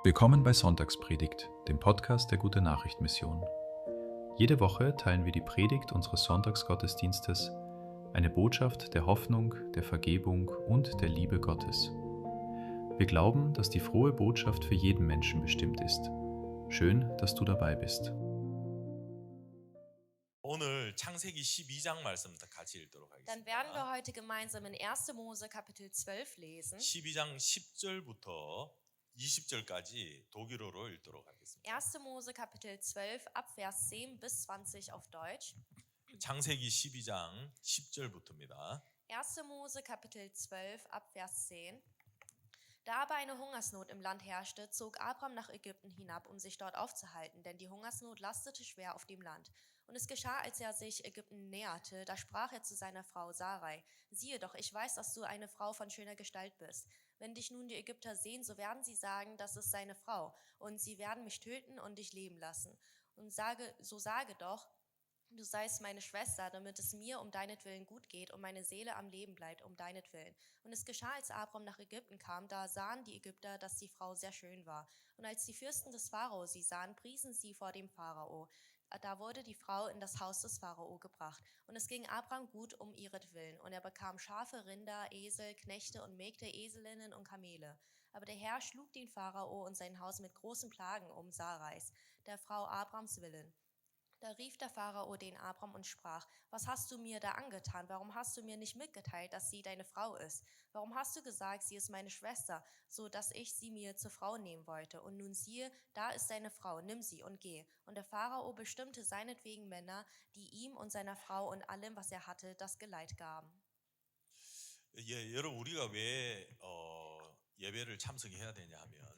Willkommen bei Sonntagspredigt, dem Podcast der Gute-Nachricht-Mission. Jede Woche teilen wir die Predigt unseres Sonntagsgottesdienstes, eine Botschaft der Hoffnung, der Vergebung und der Liebe Gottes. Wir glauben, dass die frohe Botschaft für jeden Menschen bestimmt ist. Schön, dass du dabei bist. 오늘 창세기 12장 말씀 같이 읽도록 Dann werden wir 하겠습니다. heute gemeinsam in 1. Mose Kapitel 12 lesen. 12장 10절부터 20절까지 독일어로 읽도록 하겠습니다. 1. Mose Kapitel 12 ab Vers 10 bis 20 auf Deutsch. 창세기 12장 10절부터입니다. 1. Mose Kapitel 12 ab Vers 10. Da aber eine Hungersnot im Land herrschte, zog Abram nach Ägypten hinab, um sich dort aufzuhalten, denn die Hungersnot lastete schwer auf dem Land. Und es geschah, als er sich Ägypten näherte, da sprach er zu seiner Frau Sarai: Siehe doch, ich weiß, dass du eine Frau von schöner Gestalt bist. Wenn dich nun die Ägypter sehen, so werden sie sagen, das ist seine Frau, und sie werden mich töten und dich leben lassen. Und sage doch, du seist meine Schwester, damit es mir um deinetwillen gut geht und meine Seele am Leben bleibt um deinetwillen. Und es geschah, als Abram nach Ägypten kam, da sahen die Ägypter, dass die Frau sehr schön war. Und als die Fürsten des Pharao sie sahen, priesen sie vor dem Pharao. Da wurde die Frau in das Haus des Pharao gebracht. Und es ging Abram gut um ihretwillen. Und er bekam Schafe, Rinder, Esel, Knechte und Mägde, Eselinnen und Kamele. Aber der Herr schlug den Pharao und sein Haus mit großen Plagen um Sarais, der Frau Abrams willen. Da rief der Pharao den Abram und sprach: Was hast du mir da angetan? Warum hast du mir nicht mitgeteilt, dass sie deine Frau ist? Warum hast du gesagt, sie ist meine Schwester, so dass ich sie mir zur Frau nehmen wollte? Und nun siehe, da ist deine Frau, nimm sie und geh. Und der Pharao bestimmte seinetwegen Männer, die ihm und seiner Frau und allem, was er hatte, das Geleit gaben. 여러분 우리가 왜 예배를 참석해야 되냐 하면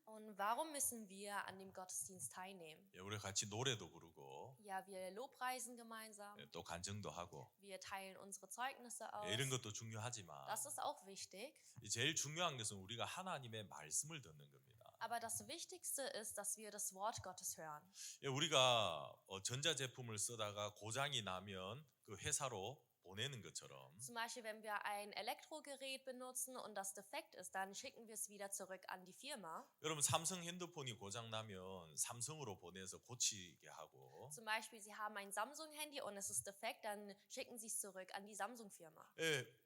Und warum müssen wir an dem Gottesdienst teilnehmen? 우리가 같이 노래도 부르고 Ja, wir lobpreisen gemeinsam. 또 간증도 하고 Wir teilen unsere Zeugnisse aus. 이런 것도 중요하지만 Das ist auch wichtig. 제일 중요한 것은 우리가 하나님의 말씀을 듣는 겁니다. Aber das Wichtigste ist, dass wir das Wort Gottes hören. 우리가 전자제품을 쓰다가 고장이 나면 그 회사로 보내는 것처럼 Zum Beispiel, wenn wir ein Elektrogerät benutzen und das defekt ist, dann schicken wir es wieder zurück an die Firma. 여러분 삼성 핸드폰이 고장 나면 삼성으로 보내서 고치게 하고 Zum Beispiel, Sie haben ein Samsung-Handy und es ist defekt, dann schicken Sie es zurück an die Samsung-Firma.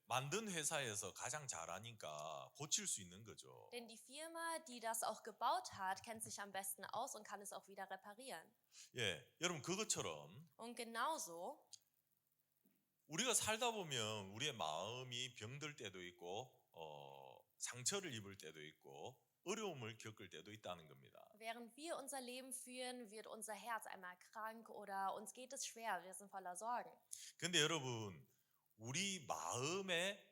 만든 회사에서 가장 잘하니까 고칠 수 있는 거죠. Denn die Firma, die das auch gebaut hat, kennt sich am besten aus und kann es auch wieder reparieren. 여러분 그것처럼 Und genauso, 우리가 살다 보면 우리의 마음이 병들 때도 있고 상처를 입을 때도 있고 어려움을 겪을 때도 있다는 겁니다. während wir unser Leben führen, wird unser Herz einmal krank oder uns geht es schwer, wir sind voller Sorgen. 근데 여러분 우리 마음의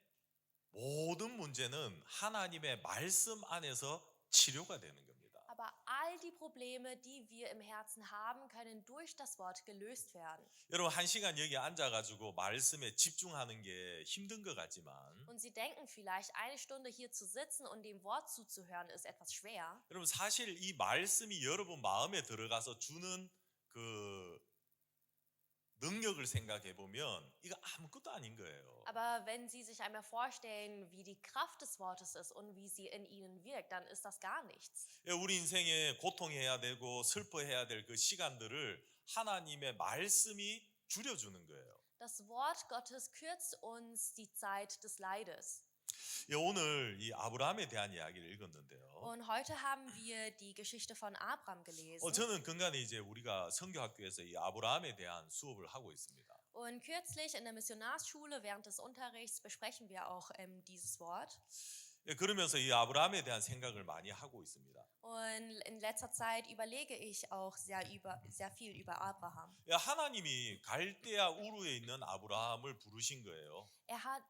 모든 문제는 하나님의 말씀 안에서 치료가 되는 겁니다. Aber all die Probleme, die wir im Herzen haben, können durch das Wort gelöst werden. 여러분 한 시간 여기 앉아가지고 말씀에 집중하는 게 힘든 것 같지만 Und Sie denken vielleicht, eine Stunde hier zu sitzen und dem Wort zuzuhören, ist etwas schwer. 여러분 사실 이 말씀이 여러분 마음에 들어가서 주는 그 능력을 생각해 보면 이거 아무것도 아닌 거예요. Aber wenn Sie sich einmal vorstellen, wie die Kraft des Wortes ist und wie sie in Ihnen wirkt, dann ist das gar nichts. 우리 인생에 고통해야 되고 슬퍼해야 될 그 시간들을 하나님의 말씀이 줄여주는 거예요. Das Wort Gottes kürzt uns die Zeit des Leides. 오늘 이 아브라함에 대한 이야기를 읽었는데요. Und heute haben wir die Geschichte von Abraham gelesen. 저는 근간에 이제 우리가 선교학교에서 이 아브라함에 대한 수업을 하고 있습니다. Und kürzlich in der Missionarsschule während des Unterrichts besprechen wir auch dieses Wort. 그러면서 이 아브라함에 대한 생각을 많이 하고 있습니다. Und in letzter Zeit überlege ich auch sehr viel über Abraham. 하나님이 갈대아 우르에 있는 아브라함을 부르신 거예요.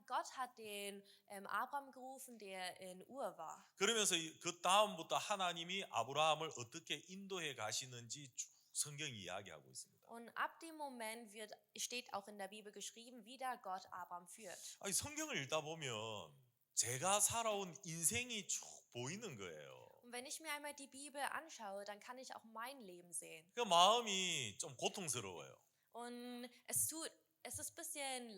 Gott hat den Abraham gerufen, der in Ur war. 그러면서 그 다음부터 하나님이 아브라함을 어떻게 인도해 가시는지 쭉 성경이 이야기하고 있습니다. Und ab dem Moment steht auch in der Bibel geschrieben, wie der Gott Abraham führt. 아니, 성경을 읽다 보면 제가 살아온 인생이 쭉 보이는 거예요. Und wenn ich mir einmal die Bibel anschaue, dann kann ich auch mein Leben sehen. 그 마음이 좀 고통스러워요. Und es ist ein bisschen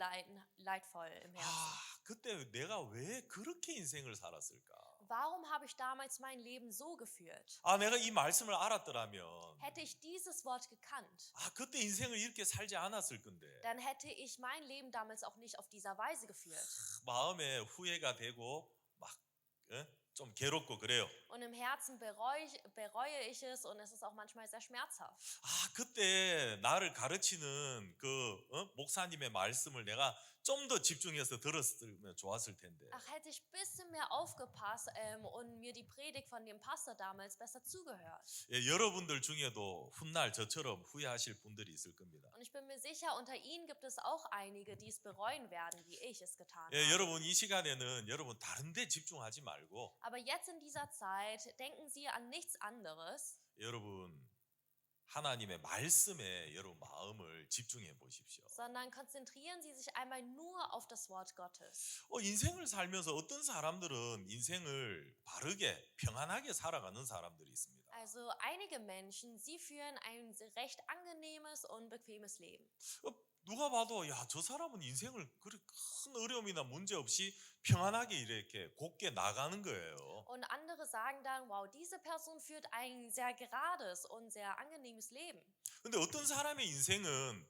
leidvoll im Herzen. 그때 내가 왜 그렇게 인생을 살았을까? warum habe ich damals mein Leben so geführt? 아, 내가 이 말씀을 알았더라면 Hätte ich dieses Wort gekannt, 아, 그때 인생을 이렇게 살지 않았을 건데 dann hätte ich mein Leben damals auch nicht auf dieser Weise geführt. 마음에 후회가 되고 막 좀 괴롭고 그래요. Und im Herzen bereue ich es und es ist auch manchmal sehr schmerzhaft. 아, 그때 나를 가르치는 그 목사님의 말씀을 내가 좀 더 집중해서 들었으면 좋았을 텐데. Ach, hätte ich ein bisschen mehr aufgepasst und mir die Predigt von dem Pastor damals besser zugehört. 예, 여러분들 중에도 훗날 저처럼 후회하실 분들이 있을 겁니다. Und ich bin mir sicher, unter Ihnen gibt es auch einige, die es bereuen werden, wie ich es getan 예, habe. 여러분 이 시간에는 여러분 다른 데 집중하지 말고 Aber jetzt in dieser Zeit denken Sie an nichts anderes, 여러분 하나님의 말씀에 여러분 마음을 집중해 보십시오. sondern konzentrieren Sie sich einmal nur auf das Wort Gottes. 인생을 살면서 어떤 사람들은 인생을 바르게 평안하게 살아가는 사람들이 있습니다. Also einige Menschen, sie führen ein recht angenehmes und bequemes Leben. 누가 봐도 야, 저 사람은 인생을 그렇게 큰 어려움이나 문제 없이 평안하게 이렇게 곱게 나가는 거예요. Und andere sagen dann, wow, diese Person führt ein sehr gerades und sehr angenehmes Leben. 근데 어떤 사람의 인생은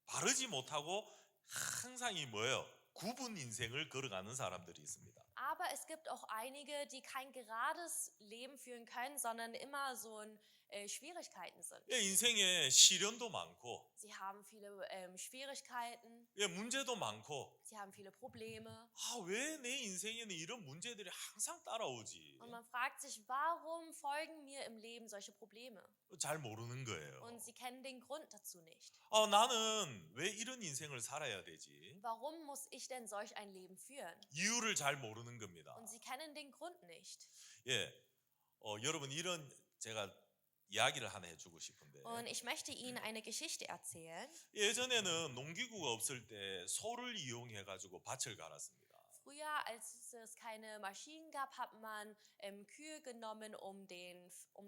바르지 못하고 항상 이 뭐예요? 굽은 인생을 걸어가는 사람들이 있습니다. Aber es gibt auch einige, die kein gerades Leben führen können, sondern immer so in Schwierigkeiten sind. 예, 인생에 시련도 많고, Sie haben viele Schwierigkeiten, 예, 문제도 많고, sie haben viele Probleme. 아, 왜 내 인생에는 이런 문제들이 항상 따라오지? Und man fragt sich, warum folgen mir im Leben solche Probleme? 잘 모르는 거예요. Und sie kennen den Grund dazu nicht. 나는 왜 이런 인생을 살아야 되지? Warum muss ich denn solch ein Leben führen? 이유를 잘 모르는 겁니다. Und sie kennen den Grund nicht. 예, 여러분 이런 제가 이야기를 하나 해주고 싶은데 Und ich möchte Ihnen eine Geschichte erzählen. 예전에는 농기구가 없을 때 소를 이용해 가지고 밭을 갈았습니다. Früher, als es keine Maschinen gab, hat man Kühe genommen, um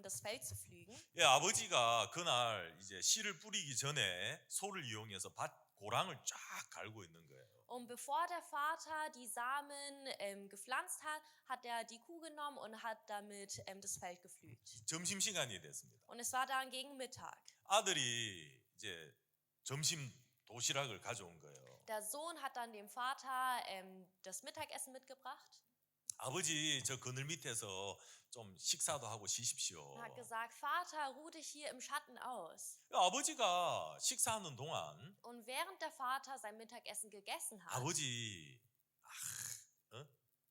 das Feld zu pflügen. 예, 아버지가 그날 이제 씨를 뿌리기 전에 소를 이용해서 밭 고랑을 쫙 갈고 있는 거예요. Und bevor der Vater die Samen gepflanzt hat, hat er die Kuh genommen und hat damit das Feld gepflügt. 점심 시간이 됐습니다. Und es war dann gegen Mittag. 아들이 이제 점심 도시락을 가져온 거예요. Der Sohn hat dann dem Vater das Mittagessen mitgebracht 아버지 저 그늘 밑에서 좀 식사도 하고 쉬십시오. und hat gesagt, Vater, ruh dich hier im Schatten aus. 아버지가 식사하는 동안 Und während der Vater sein Mittagessen gegessen hat,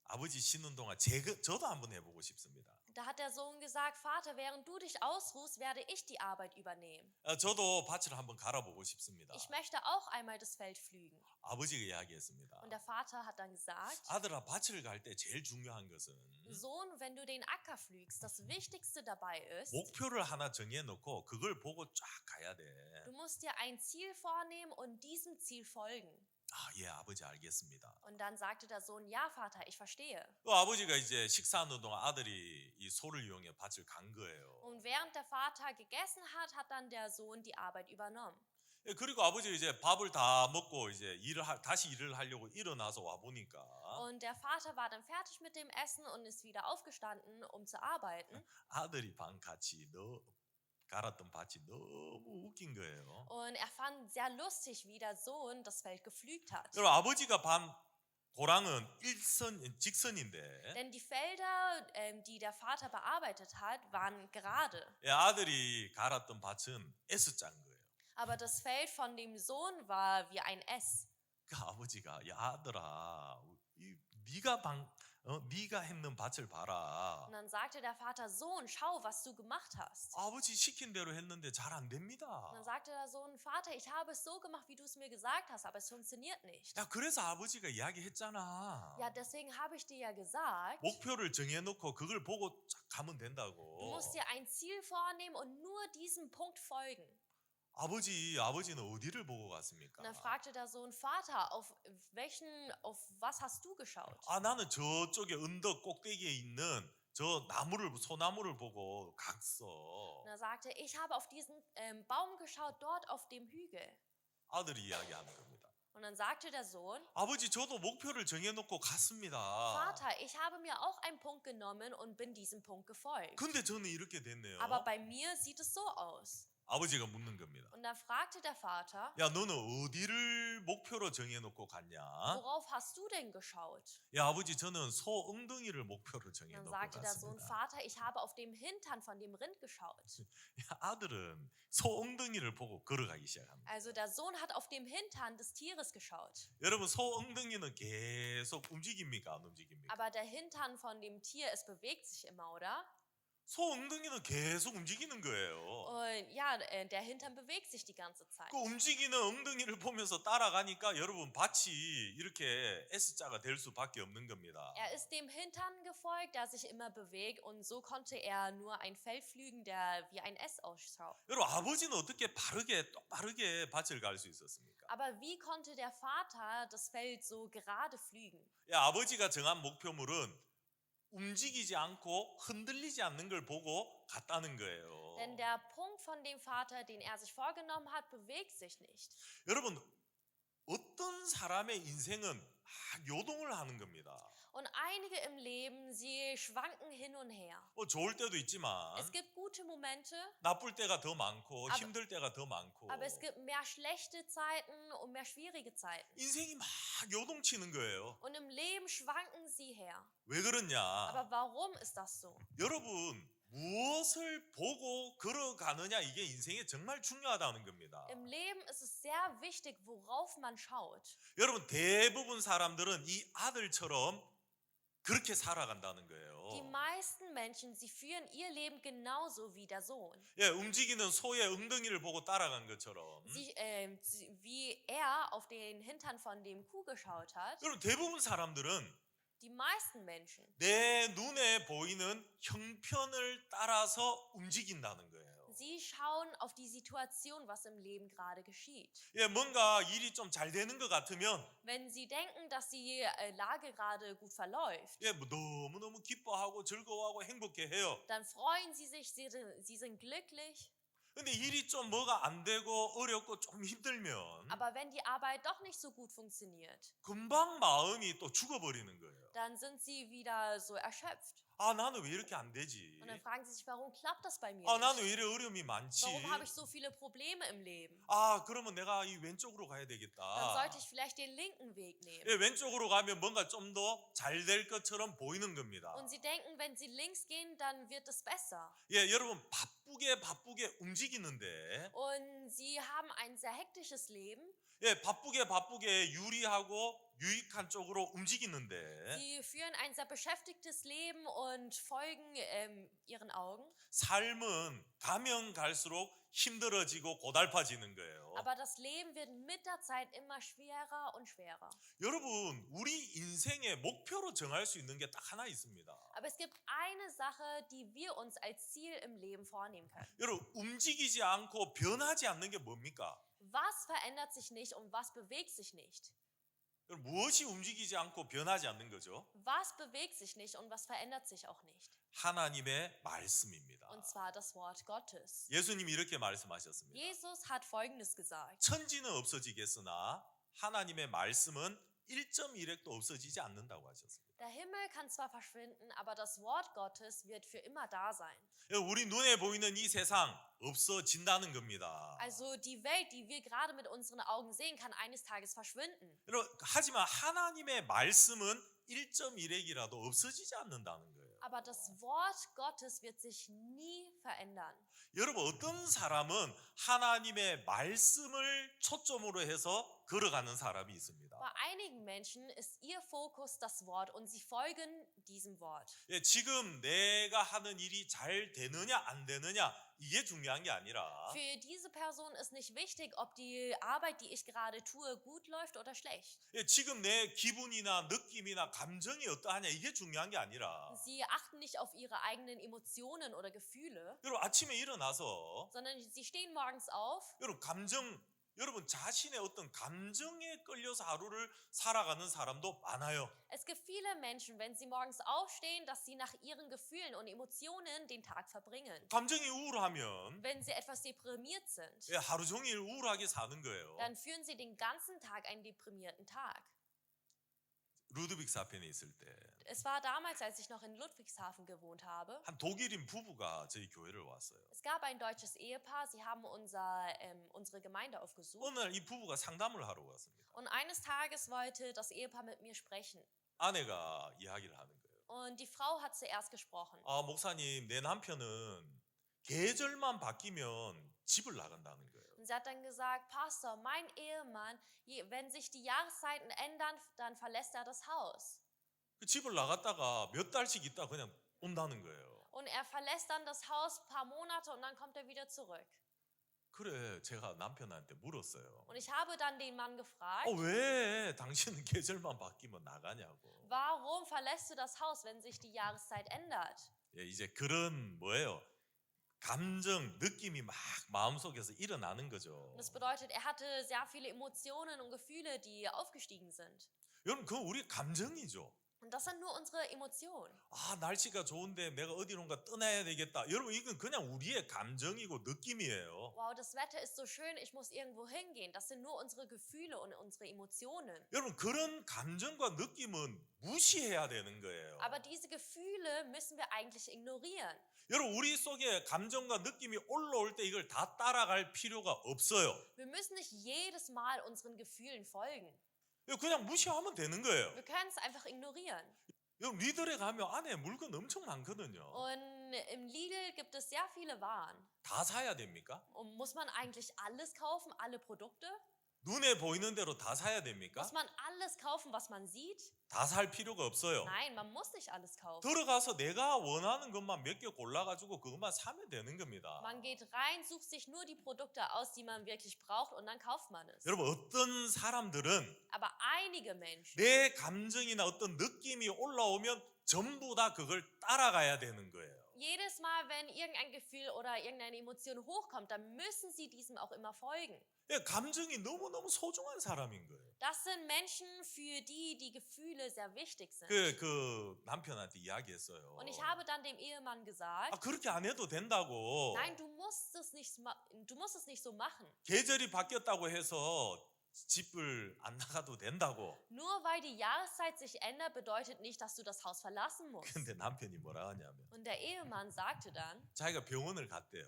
아버지 쉬는 동안 저도 한번 해보고 싶습니다. da hat der Sohn gesagt, Vater, während du dich ausruhst, werde ich die Arbeit übernehmen. 저도 밭을 한번 갈아보고 싶습니다. Ich möchte auch einmal das Feld pflügen. 아버지가 이야기했습니다. Und der Vater hat dann gesagt, 아들아, 밭을 갈 때 제일 중요한 것은 Sohn, wenn du den Acker pflügst, das Wichtigste dabei ist, 목표를 하나 정해놓고 그걸 보고 쫙 가야 돼. du musst dir ein Ziel vornehmen und diesem Ziel folgen. 예, 아버지 알겠습니다. Und dann sagte der Sohn, ja, Vater, ich verstehe. 아버지가 이제 식사하는 동안 아들이 이 소를 이용해 밭을 간 거예요. Und während der Vater gegessen hat, hat dann der Sohn die Arbeit übernommen. 예, 그리고 아버지가 이제 밥을 다 먹고 이제 다시 일을 하려고 일어나서 와 보니까 Und der Vater war dann fertig mit dem Essen und ist wieder aufgestanden, um zu arbeiten. 아들이 같이 갈았던 밭이 너무 웃긴 거예요. Und er fand sehr lustig, wie der Sohn das Feld gepflügt hat. 여러분, 아버지가 고랑은 직선인데 Denn die Felder, die der Vater bearbeitet hat, waren gerade. 예, 아들이 갈았던 밭은 S자인 거예요. Aber das Feld von dem Sohn war wie ein S. 그 아버지가 야 아들아, 네가 했는 밭을 봐라. Und dann sagte der Vater, Sohn, schau, was du gemacht hast. 아버지 시킨 대로 했는데 잘 안 됩니다. Und dann sagte der Sohn, Vater, ich habe es so gemacht, wie du es mir gesagt hast, aber es funktioniert nicht. 야, 그래서 아버지가 이야기했잖아. Ja, deswegen habe ich dir ja gesagt, 목표를 정해놓고 그걸 보고 쫙 가면 du 된다고. musst dir ein Ziel vornehmen und nur diesem Punkt folgen. 아버지는 어디를 보고 갔습니까? Und dann fragte der Sohn, Vater, auf was hast du geschaut? 나는 저쪽에 언덕 꼭대기에 있는 저 소나무를 보고 갔어. Und er sagte, ich habe auf diesen Baum geschaut, dort auf dem Hügel. 아들이 이야기하는 겁니다. Und dann sagte der Sohn, 아버지, 저도 목표를 정해놓고 갔습니다. Vater, ich habe mir auch einen Punkt genommen und bin diesem Punkt gefolgt. 근데 저는 이렇게 됐네요. Aber bei mir sieht es so aus. 아버지가 묻는 겁니다. Und dann fragte der Vater, 야, 너는 어디를 목표로 정해놓고 갔냐? worauf hast du denn geschaut? 야, 아버지, 저는 소 엉덩이를 목표로 Und dann 정해놓고 sagte der Sohn, 갔습니다. Vater, ich habe auf dem Hintern von dem Rind geschaut. 야, 아들은 소 엉덩이를 보고 걸어가기 시작합니다. Also der Sohn hat auf dem Hintern des Tieres geschaut. 여러분, 소 엉덩이는 계속 움직입니까? 안 움직입니까? Aber der Hintern von dem Tier, es bewegt sich immer, oder? 소 엉덩이는 계속 움직이는 거예요. Und ja, der Hintern bewegt sich die ganze Zeit. 그 움직이는 엉덩이를 보면서 따라가니까 여러분 밭이 이렇게 S자가 될 수밖에 없는 겁니다. Er ist dem Hintern gefolgt, der sich immer bewegt, und so konnte er nur ein Feld pflügen, der wie ein S ausschaut. 여러분, 아버지는 어떻게 똑바르게 밭을 갈 수 있었습니까? Aber wie konnte der Vater das Feld so gerade pflügen? 야, 아버지가 정한 목표물은 움직이지 않고 흔들리지 않는 걸 보고 갔다는 거예요. Denn der Punkt von dem Vater, den er sich vorgenommen hat, bewegt sich nicht. 여러분, 어떤 사람의 인생은 요동을 하는 겁니다. Und einige im Leben, sie schwanken hin und her. 좋을 때도 있지만 Es gibt gute Momente, 나쁠 때가 더 많고 Aber- 힘들 때가 더 많고 aber es gibt mehr schlechte Zeiten und mehr schwierige Zeiten. 인생이 막 요동치는 거예요. Und im Leben schwanken sie her. 왜 그러냐? Aber warum ist das so? 여러분, 무엇을 보고 걸어가느냐, 이게 인생에 정말 중요하다는 겁니다. Im Leben ist es sehr wichtig, worauf man schaut. 여러분, 대부분 사람들은 이 아들처럼 그렇게 살아간다는 거예요. Die meisten Menschen, sie führen ihr Leben genauso wie der Sohn. 예, 움직이는 소의 엉덩이를 보고 따라간 것처럼. Wie er auf den Hintern von dem Kuh geschaut hat. 여러분, 대부분 사람들은 Die meisten Menschen, 내 눈에 보이는 형편을 따라서 움직인다는 거예요. sie schauen auf die Situation, was im Leben gerade geschieht. 예, 뭔가 일이 좀 잘 되는 것 같으면 Wenn sie denken, dass die Lage gerade gut verläuft, 예, 뭐 너무너무 기뻐하고 즐거워하고 행복해해요. dann freuen sie sich, sie sind glücklich. 근데 일이 좀 뭐가 안 되고 어렵고 좀 힘들면 Aber wenn die Arbeit doch nicht so gut funktioniert, 금방 마음이 또 죽어버리는 거예요. dann sind sie wieder so erschöpft. 아, 나는 왜 이렇게 안 되지? Und dann fragen sie sich, warum klappt das bei mir 아, 나는 nicht? 왜 이래 어려움이 많지? Warum habe ich so viele Probleme im Leben? 아, 그러면 내가 이 왼쪽으로 가야 Dann 되겠다. sollte ich vielleicht den linken Weg nehmen. 예, 왼쪽으로 가면 뭔가 좀 더 잘 될 것처럼 보이는 겁니다. Und sie denken, wenn sie links gehen, dann wird es besser. 예, 여러분 바쁘게 움직이는데 Und sie haben ein sehr hektisches Leben. 예, 바쁘게 유리하고 유익한 쪽으로 움직이는데 Sie führen ein sehr beschäftigtes Leben und folgen ihren Augen. 삶은 가면 갈수록 힘들어지고 고달파지는 거예요. Aber das Leben wird mit der Zeit immer schwerer und schwerer. 여러분, 우리 인생의 목표로 정할 수 있는 게 딱 하나 있습니다. Aber es gibt eine Sache, die wir uns als Ziel im Leben vornehmen können. 여러분, 움직이지 않고 변하지 않는 게 뭡니까? Was verändert sich nicht und was bewegt sich nicht? 여러분, 무엇이 움직이지 않고 변하지 않는 거죠? Was bewegt sich nicht und was verändert sich auch nicht? 하나님의 말씀입니다. Und zwar das Wort Gottes. 예수님이 이렇게 말씀하셨습니다. Jesus hat Folgendes gesagt. 천지는 없어지겠으나 하나님의 말씀은 1.1핵도 없어지지 않는다고 하셨습니다. Der Himmel kann zwar verschwinden, aber das Wort Gottes wird für immer da sein. 우리 눈에 보이는 이 세상 없어진다는 겁니다. Also die Welt, die wir gerade mit unseren Augen sehen, kann eines Tages verschwinden. 하지만 하나님의 말씀은 1.1핵이라도 없어지지 않는다는 거예요. Aber das Wort Gottes wird sich nie verändern. 여러분, 어떤 사람은 하나님의 말씀을 초점으로 해서 걸어가는 사람이 있습니다. Bei einigen Menschen ist ihr Fokus das Wort und sie folgen diesem Wort. 예, 지금 내가 하는 일이 잘 되느냐 안 되느냐 이게 중요한 게 아니라 Für diese Person ist nicht wichtig, ob die Arbeit, die ich gerade tue, gut läuft oder schlecht. 예, 지금 내 기분이나 느낌이나 감정이 어떠하냐 이게 중요한 게 아니라 Sie achten nicht auf ihre eigenen Emotionen oder Gefühle, 여러분 아침에 일어나서 sondern sie stehen morgens auf 여러분 감정 여러분 자신의 어떤 감정에 끌려서 하루를 살아가는 사람도 많아요. Es gibt viele Menschen, wenn sie morgens aufstehen, dass sie nach ihren Gefühlen und Emotionen den Tag verbringen. 감정이 우울하면 Wenn sie etwas deprimiert sind, 하루 종일 우울하게 사는 거예요. dann führen sie den ganzen Tag einen deprimierten Tag. 루드빅스하펜에 있을 때 Es war damals, als ich noch in Ludwigshafen gewohnt habe. 한 독일인 부부가 저희 교회를 왔어요. Es gab ein deutsches Ehepaar, sie haben unsere Gemeinde aufgesucht. 어느 날 이 부부가 상담을 하러 왔습니다. Und eines Tages wollte das Ehepaar mit mir sprechen. 아내가 이야기를 하는 거예요. Und die Frau hat zuerst gesprochen. 목사님, 내 남편은 계절만 바뀌면 집을 나간다는 거예요. Und sie hat dann gesagt, Pastor, mein Ehemann, wenn sich die Jahreszeiten ändern, dann verlässt er das Haus. 그 집을 나갔다가 몇 달씩 있다 그냥 온다는 거예요. Und er verlässt dann das Haus ein paar Monate und dann kommt er wieder zurück. 그래, 제가 남편한테 물었어요. Und ich habe dann den Mann gefragt, 왜 당신은 계절만 바뀌면 나가냐고. warum verlässt du das Haus, wenn sich die Jahreszeit ändert? 이제 그런 뭐예요? 감정, 느낌이 막 마음속에서 일어나는 거죠. Und das bedeutet, er hatte sehr viele Emotionen und Gefühle, die aufgestiegen sind. 여러분, 그건 우리 감정이죠. Und das sind nur unsere Emotionen. 날씨가 좋은데 내가 어디론가 떠나야 되겠다. 여러분, 이건 그냥 우리의 감정이고 느낌이에요. Wow, das Wetter ist so schön, ich muss irgendwo hingehen. Das sind nur unsere Gefühle und unsere Emotionen. 여러분, 그런 감정과 느낌은 무시해야 되는 거예요. Aber diese Gefühle müssen wir eigentlich ignorieren. 여러분, 우리 속에 감정과 느낌이 올라올 때 이걸 다 따라갈 필요가 없어요. Wir müssen nicht jedes Mal unseren Gefühlen folgen. 그냥 무시하면 되는 거예요. Wir können es einfach ignorieren. 여러분, 리들에 가면 안에 물건 엄청 많거든요. Und im Lidl gibt es sehr viele Waren. 다 사야 됩니까? Und muss man eigentlich alles kaufen, alle Produkte? 눈에 보이는 대로 다 사야 됩니까? Muss man alles kaufen, was man sieht? 다 살 필요가 없어요. Nein, man muss nicht alles kaufen. 들어가서 내가 원하는 것만 몇 개 골라가지고 그것만 사면 되는 겁니다. Man geht rein, sucht sich nur die Produkte aus, die man wirklich braucht, und dann kauft man es. 여러분, 어떤 사람들은 Aber einige Menschen, 내 감정이나 어떤 느낌이 올라오면 전부 다 그걸 따라가야 되는 거예요. jedes Mal, wenn irgendein Gefühl oder irgendeine Emotion hochkommt, dann müssen sie diesem auch immer folgen. 감정이 너무너무 소중한 사람인 거예요. Das sind Menschen, für die die Gefühle sehr wichtig sind. 그 남편한테 이야기했어요. Und ich habe dann dem Ehemann gesagt, 그렇게 안 해도 된다고. nein, du musst es nicht so machen. 계절이 바뀌었다고 해서 집을 안 나가도 된다고. Nur weil die Jahreszeit sich ändert, bedeutet nicht, dass du das Haus verlassen musst. 근데 남편이 뭐라 하냐면 Und der Ehemann sagte dann, 자기가 병원을 갔대요.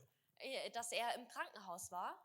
dass er im Krankenhaus war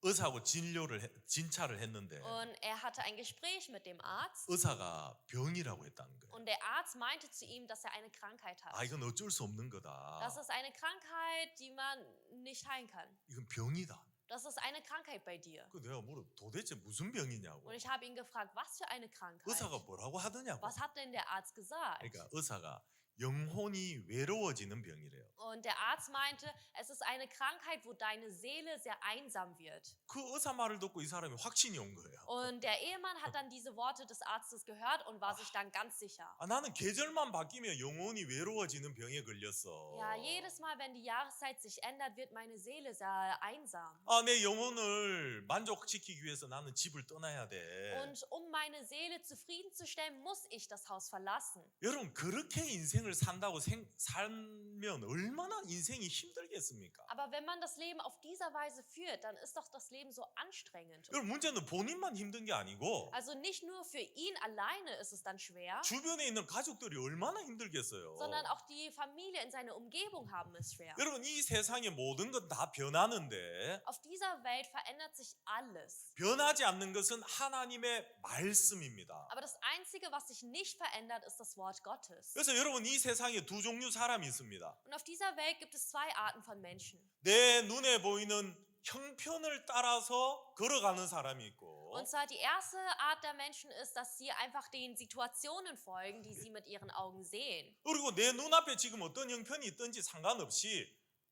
의사하고 진찰을 했는데 und er hatte ein Gespräch mit dem Arzt. 의사가 병이라고 했다는 거예요. Und der Arzt meinte zu ihm, dass er eine Krankheit hat. 이건 어쩔 수 없는 거다. Das ist eine Krankheit, die man nicht heilen kann. 이건 병이다. Das ist eine Krankheit bei dir. 내가 도대체 무슨 병이냐고. Und ich habe ihn gefragt, was für eine Krankheit? 의사가 뭐라고 하더냐고. Was hat denn der Arzt gesagt? 그러니까 의사가 영혼이 외로워지는 병이래요. Und der Arzt meinte, es ist eine Krankheit, wo deine Seele sehr einsam wird. 그 의사 말을 듣고 이 사람이 확신이 온 거예요. Und der Ehemann hat dann diese Worte des Arztes gehört und war sich dann ganz sicher. 나는 계절만 바뀌면 영혼이 외로워지는 병에 걸렸어. Ja, jedes Mal, wenn die Jahreszeit sich ändert, wird meine Seele sehr einsam. 내 영혼을 만족시키기 위해서 나는 집을 떠나야 돼. Und um meine Seele zufriedenzustellen, muss ich das Haus verlassen. 여러분, 그렇게 인생을 산다고 살면 얼마나 인생이 힘들겠습니까? Aber wenn man das Leben auf dieser Weise führt, dann ist doch das Leben so anstrengend. 여러분, 문제는 본인만 힘든 게 아니고 Also nicht nur für ihn alleine ist es dann schwer, 주변에 있는 가족들이 얼마나 힘들겠어요. sondern auch die Familie in seiner Umgebung haben es schwer. 여러분, 이 세상의 모든 건 다 변하는데 Auf dieser Welt verändert sich alles. 변하지 않는 것은 하나님의 말씀입니다. Aber das Einzige, was sich nicht verändert, ist das Wort Gottes. 그래서 여러분, 이 세상에 두 종류 사람이 있습니다. Und auf dieser Welt gibt es zwei Arten von Menschen. 내 눈에 보이는 형편을 따라서 걸어가는 사람이 있고 Und zwar die erste Art der Menschen ist, dass sie einfach den Situationen folgen, die sie mit ihren Augen sehen. 그리고 내 눈앞에 지금 어떤 형편이 있든지 상관없이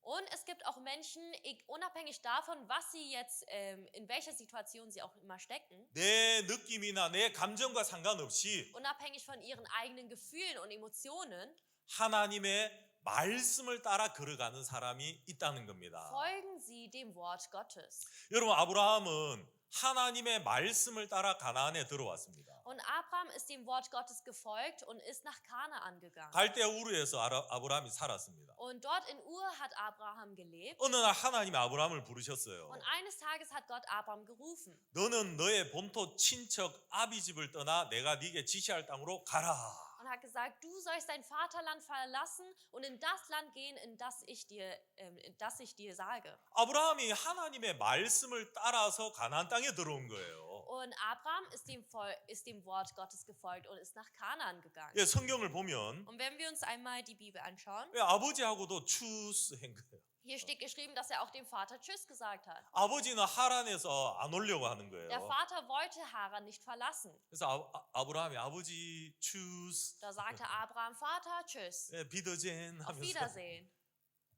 Und es gibt auch Menschen, unabhängig davon, was sie jetzt, in welcher Situation sie auch immer stecken, 내 느낌이나 내 감정과 상관없이 unabhängig von ihren eigenen Gefühlen und Emotionen, 하나님의 말씀을 따라 걸어가는 사람이 있다는 겁니다. folgen sie dem Wort Gottes. 여러분, 아브라함은 하나님의 말씀을 따라 가나안에 들어왔습니다. Und Abraham ist dem Wort Gottes gefolgt und ist nach Kanaan gegangen. 갈대아 우르에서 아브라함이 살았습니다. Und dort in Ur hat Abraham gelebt. 어느 날 하나님이 아브라함을 부르셨어요. Und eines Tages hat Gott Abraham gerufen. 너는 너의 본토 친척 아비 집을 떠나 내가 네게 지시할 땅으로 가라. Und hat gesagt, du sollst dein Vaterland verlassen und in das Land gehen, in das ich dir sage. 아브라함이 하나님의 말씀을 따라서 가나안 땅에 들어온 거예요. Und Abraham ist dem Wort Gottes gefolgt und ist nach Kanaan gegangen. 예, 성경을 보면 Und wenn wir uns einmal die Bibel anschauen, 예, 아버지하고도 추스한 거예요. hier steht geschrieben, dass er auch dem Vater Tschüss gesagt hat. 아버지는 하란에서 안 오려고 하는 Der 거예요. Vater wollte Haran nicht verlassen. 그래서 아브라함이 아버지 추스, Da sagte Abraham, Vater, Tschüss, 예, 비더젠 auf 하면서 Wiedersehen.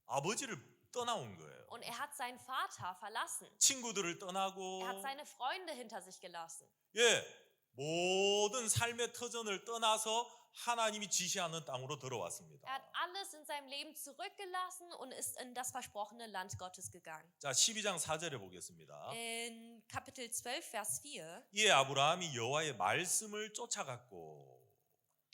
아버지를 떠나온 거예요. Und er hat seinen Vater verlassen. 친구들을 떠나고 Er hat seine Freunde hinter sich gelassen. 예, 모든 삶의 터전을 떠나서 하나님이 지시하는 땅으로 들어왔습니다. Er hat alles in seinem Leben zurückgelassen und ist in das versprochene Land Gottes gegangen. 자, 12장 4절에 보겠습니다. In Kapitel 12, Vers 4, 이에 아브라함이 여호와의 말씀을 쫓아갔고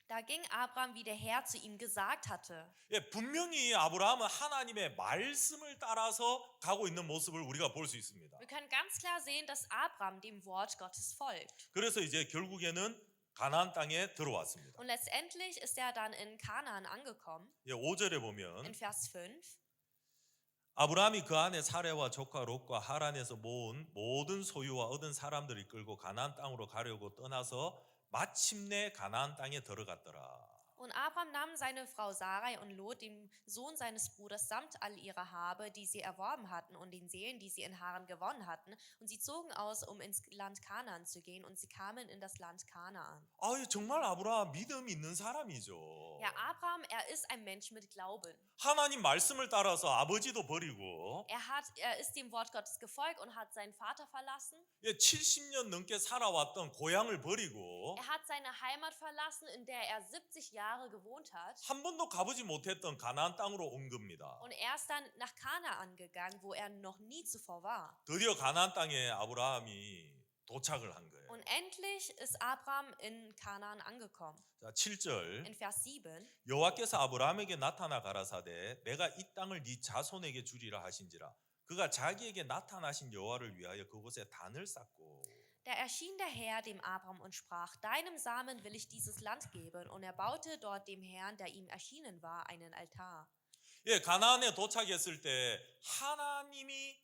da ging Abraham, wie der Herr zu ihm gesagt hatte. 예, 분명히 아브라함은 하나님의 말씀을 따라서 가고 있는 모습을 우리가 볼 수 있습니다. Wir können ganz klar sehen, dass Abraham dem Wort Gottes folgt. 그래서 이제 결국에는 가나안 땅에 들어왔습니다. Und letztendlich ist er dann in Kanaan angekommen. 예, 5절에 보면 In Vers 5. 아브라함이 그 안에 사레와 조카 롯과 하란에서 모은 모든 소유와 얻은 사람들을 끌고 가나안 땅으로 가려고 떠나서 마침내 가나안 땅에 들어갔더라. Und Abraham nahm seine Frau Sarai und Lot, den Sohn seines Bruders, samt all ihrer Habe, die sie erworben hatten, und den Seelen, die sie in Haran gewonnen hatten. Und sie zogen aus, um ins Land Kanaan zu gehen, und sie kamen in das Land Kanaan. 아, 정말 아브라함 믿음 있는 사람이죠. Ja, Abraham, er ist ein Mensch mit Glauben. 하나님 말씀을 따라서 아버지도 버리고 Er ist dem Wort Gottes gefolgt und hat seinen Vater verlassen. 예, 70년 넘게 살아왔던 고향을 버리고 Er hat seine Heimat verlassen, in der er 70 Jahre gewohnt hat. 한 번도 가보지 못했던 가나안 땅으로 온 겁니다. Und er ist dann nach Kanaan gegangen, wo er noch nie zuvor war. 드디어 가나안 땅에 아브라함이 도착을 한 거예요. Und endlich ist Abraham in Kanaan angekommen. 자, 7절 In Vers 7. 여호와께서 아브라함에게 나타나 가라사대 내가 이 땅을 네 자손에게 주리라 하신지라 그가 자기에게 나타나신 여호와를 위하여 그곳에 단을 쌓고 Da erschien der Herr dem Abraham und sprach, deinem Samen will ich dieses Land geben. Und er baute dort dem Herrn, der ihm erschienen war, einen Altar. 예, 가나안에 도착했을 때 하나님이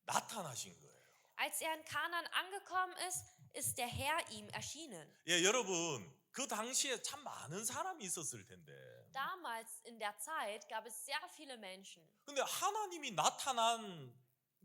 나타나신 거예요. Als er in Kanaan angekommen ist, ist der Herr ihm erschienen. 예, 여러분 그 당시에 참 많은 사람이 있었을 텐데 Damals in der Zeit gab es sehr viele Menschen. 근데 하나님이 나타난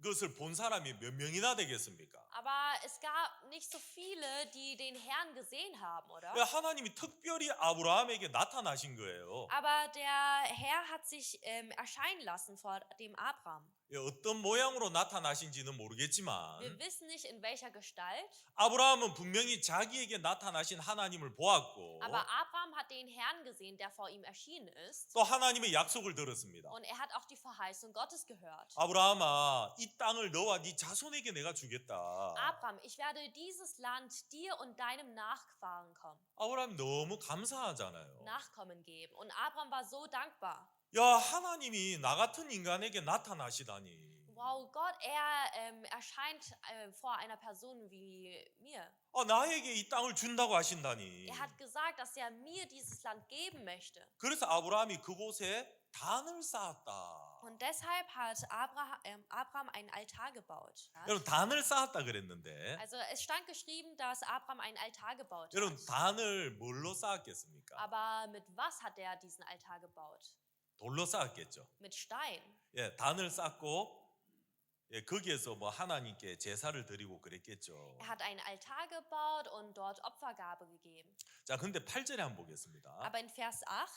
것을 본 사람이 몇 명이나 되겠습니까? Aber es gab nicht so viele, die den Herrn gesehen haben, oder? 예, 하나님이 특별히 아브라함에게 나타나신 거예요. Aber der Herr hat sich erscheinen lassen vor dem Abraham. 예, 어떤 모양으로 나타나신지는 모르겠지만 Wir wissen nicht in welcher Gestalt, 아브라함은 분명히 자기에게 나타나신 하나님을 보았고 aber Abraham hat den Herrn gesehen, der vor ihm erschienen ist. 또 하나님의 약속을 들었습니다. Und er hat auch die Verheißung Gottes gehört. 아브라함아, 이 땅을 너와 네 자손에게 내가 주겠다. Abraham, ich werde dieses Land dir und deinem Nachfahren 아브라함이 너무 감사하잖아요. Nachkommen geben. Und Abraham war so dankbar. 야, 하나님이 나 같은 인간에게 나타나시다니. Wow, Gott, er erscheint vor einer Person wie mir. 아, 나에게 이 땅을 준다고 하신다니. Er hat gesagt, dass er mir dieses Land geben möchte. 그래서 아브라함이 그곳에 단을 쌓았다. Und deshalb hat Abraham einen Altar gebaut. 여러분, 단을 쌓았다 그랬는데 Also es stand geschrieben, dass Abraham einen Altar gebaut 여러분, hat. 단을 뭘로 쌓았겠습니까? Aber mit was hat er diesen Altar gebaut? 돌로 쌓았겠죠. Mit Stein. 예, 단을 쌓고 예, 거기에서 뭐 하나님께 제사를 드리고 그랬겠죠. Er hat einen Altar gebaut und dort Opfergabe gegeben. 자, 근데 8절에 한번 보겠습니다. Aber in Vers 8,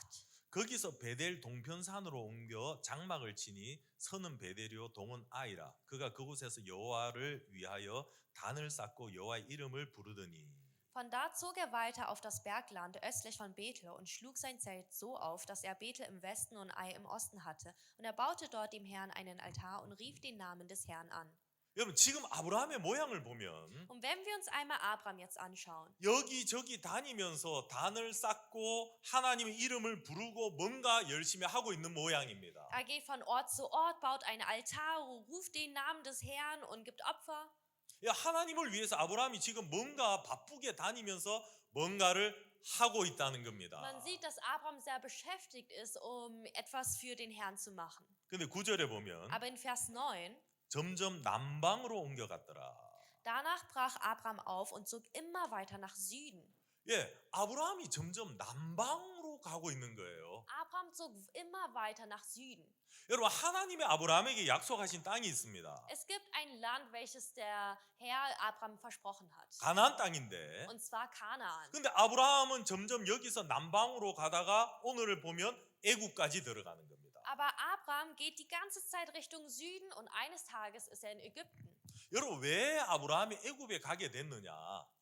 거기서 베델 동편산으로 옮겨 장막을 치니 서는 베델이요 동은 아이라. 그가 그곳에서 여호와를 위하여 단을 쌓고 여호와의 이름을 부르더니 von da zog er weiter auf das Bergland östlich von Bethel und schlug sein Zelt so auf, dass er Bethel im Westen und Ai im Osten hatte. Und er baute dort dem Herrn einen Altar und rief den Namen des Herrn an. 여러분 지금 아브라함의 모양을 보면 Und wenn wir uns einmal Abraham jetzt anschauen, 여기저기 다니면서 단을 쌓고 하나님의 이름을 부르고 뭔가 열심히 하고 있는 모양입니다. er geht von Ort zu Ort, baut einen Altar, ruft den Namen des Herrn und gibt Opfer. 야, 하나님을 위해서 아브라함이 지금 뭔가 바쁘게 다니면서 뭔가를 하고 있다는 겁니다. Man sieht, dass Abraham sehr beschäftigt ist, um etwas für den Herrn zu machen. 근데 9절에 보면 Aber in Vers 9, 점점 남방으로 옮겨갔더라. danach brach Abraham auf und zog immer weiter nach Süden. 예, 아브라함이 점점 남방으로 가고 있는 거예요. Abraham zog immer weiter nach Süden. 여러분 하나님의 아브라함에게 약속하신 땅이 있습니다. Es gibt ein Land, welches der Herr Abraham versprochen hat. 가나안 땅인데 Und zwar Kanaan. 근데 아브라함은 점점 여기서 남방으로 가다가 오늘을 보면 애굽까지 들어가는 겁니다. Aber Abraham geht die ganze Zeit Richtung Süden und eines Tages ist er in Ägypten. 여러분 왜 아브라함이 애굽에 가게 됐느냐?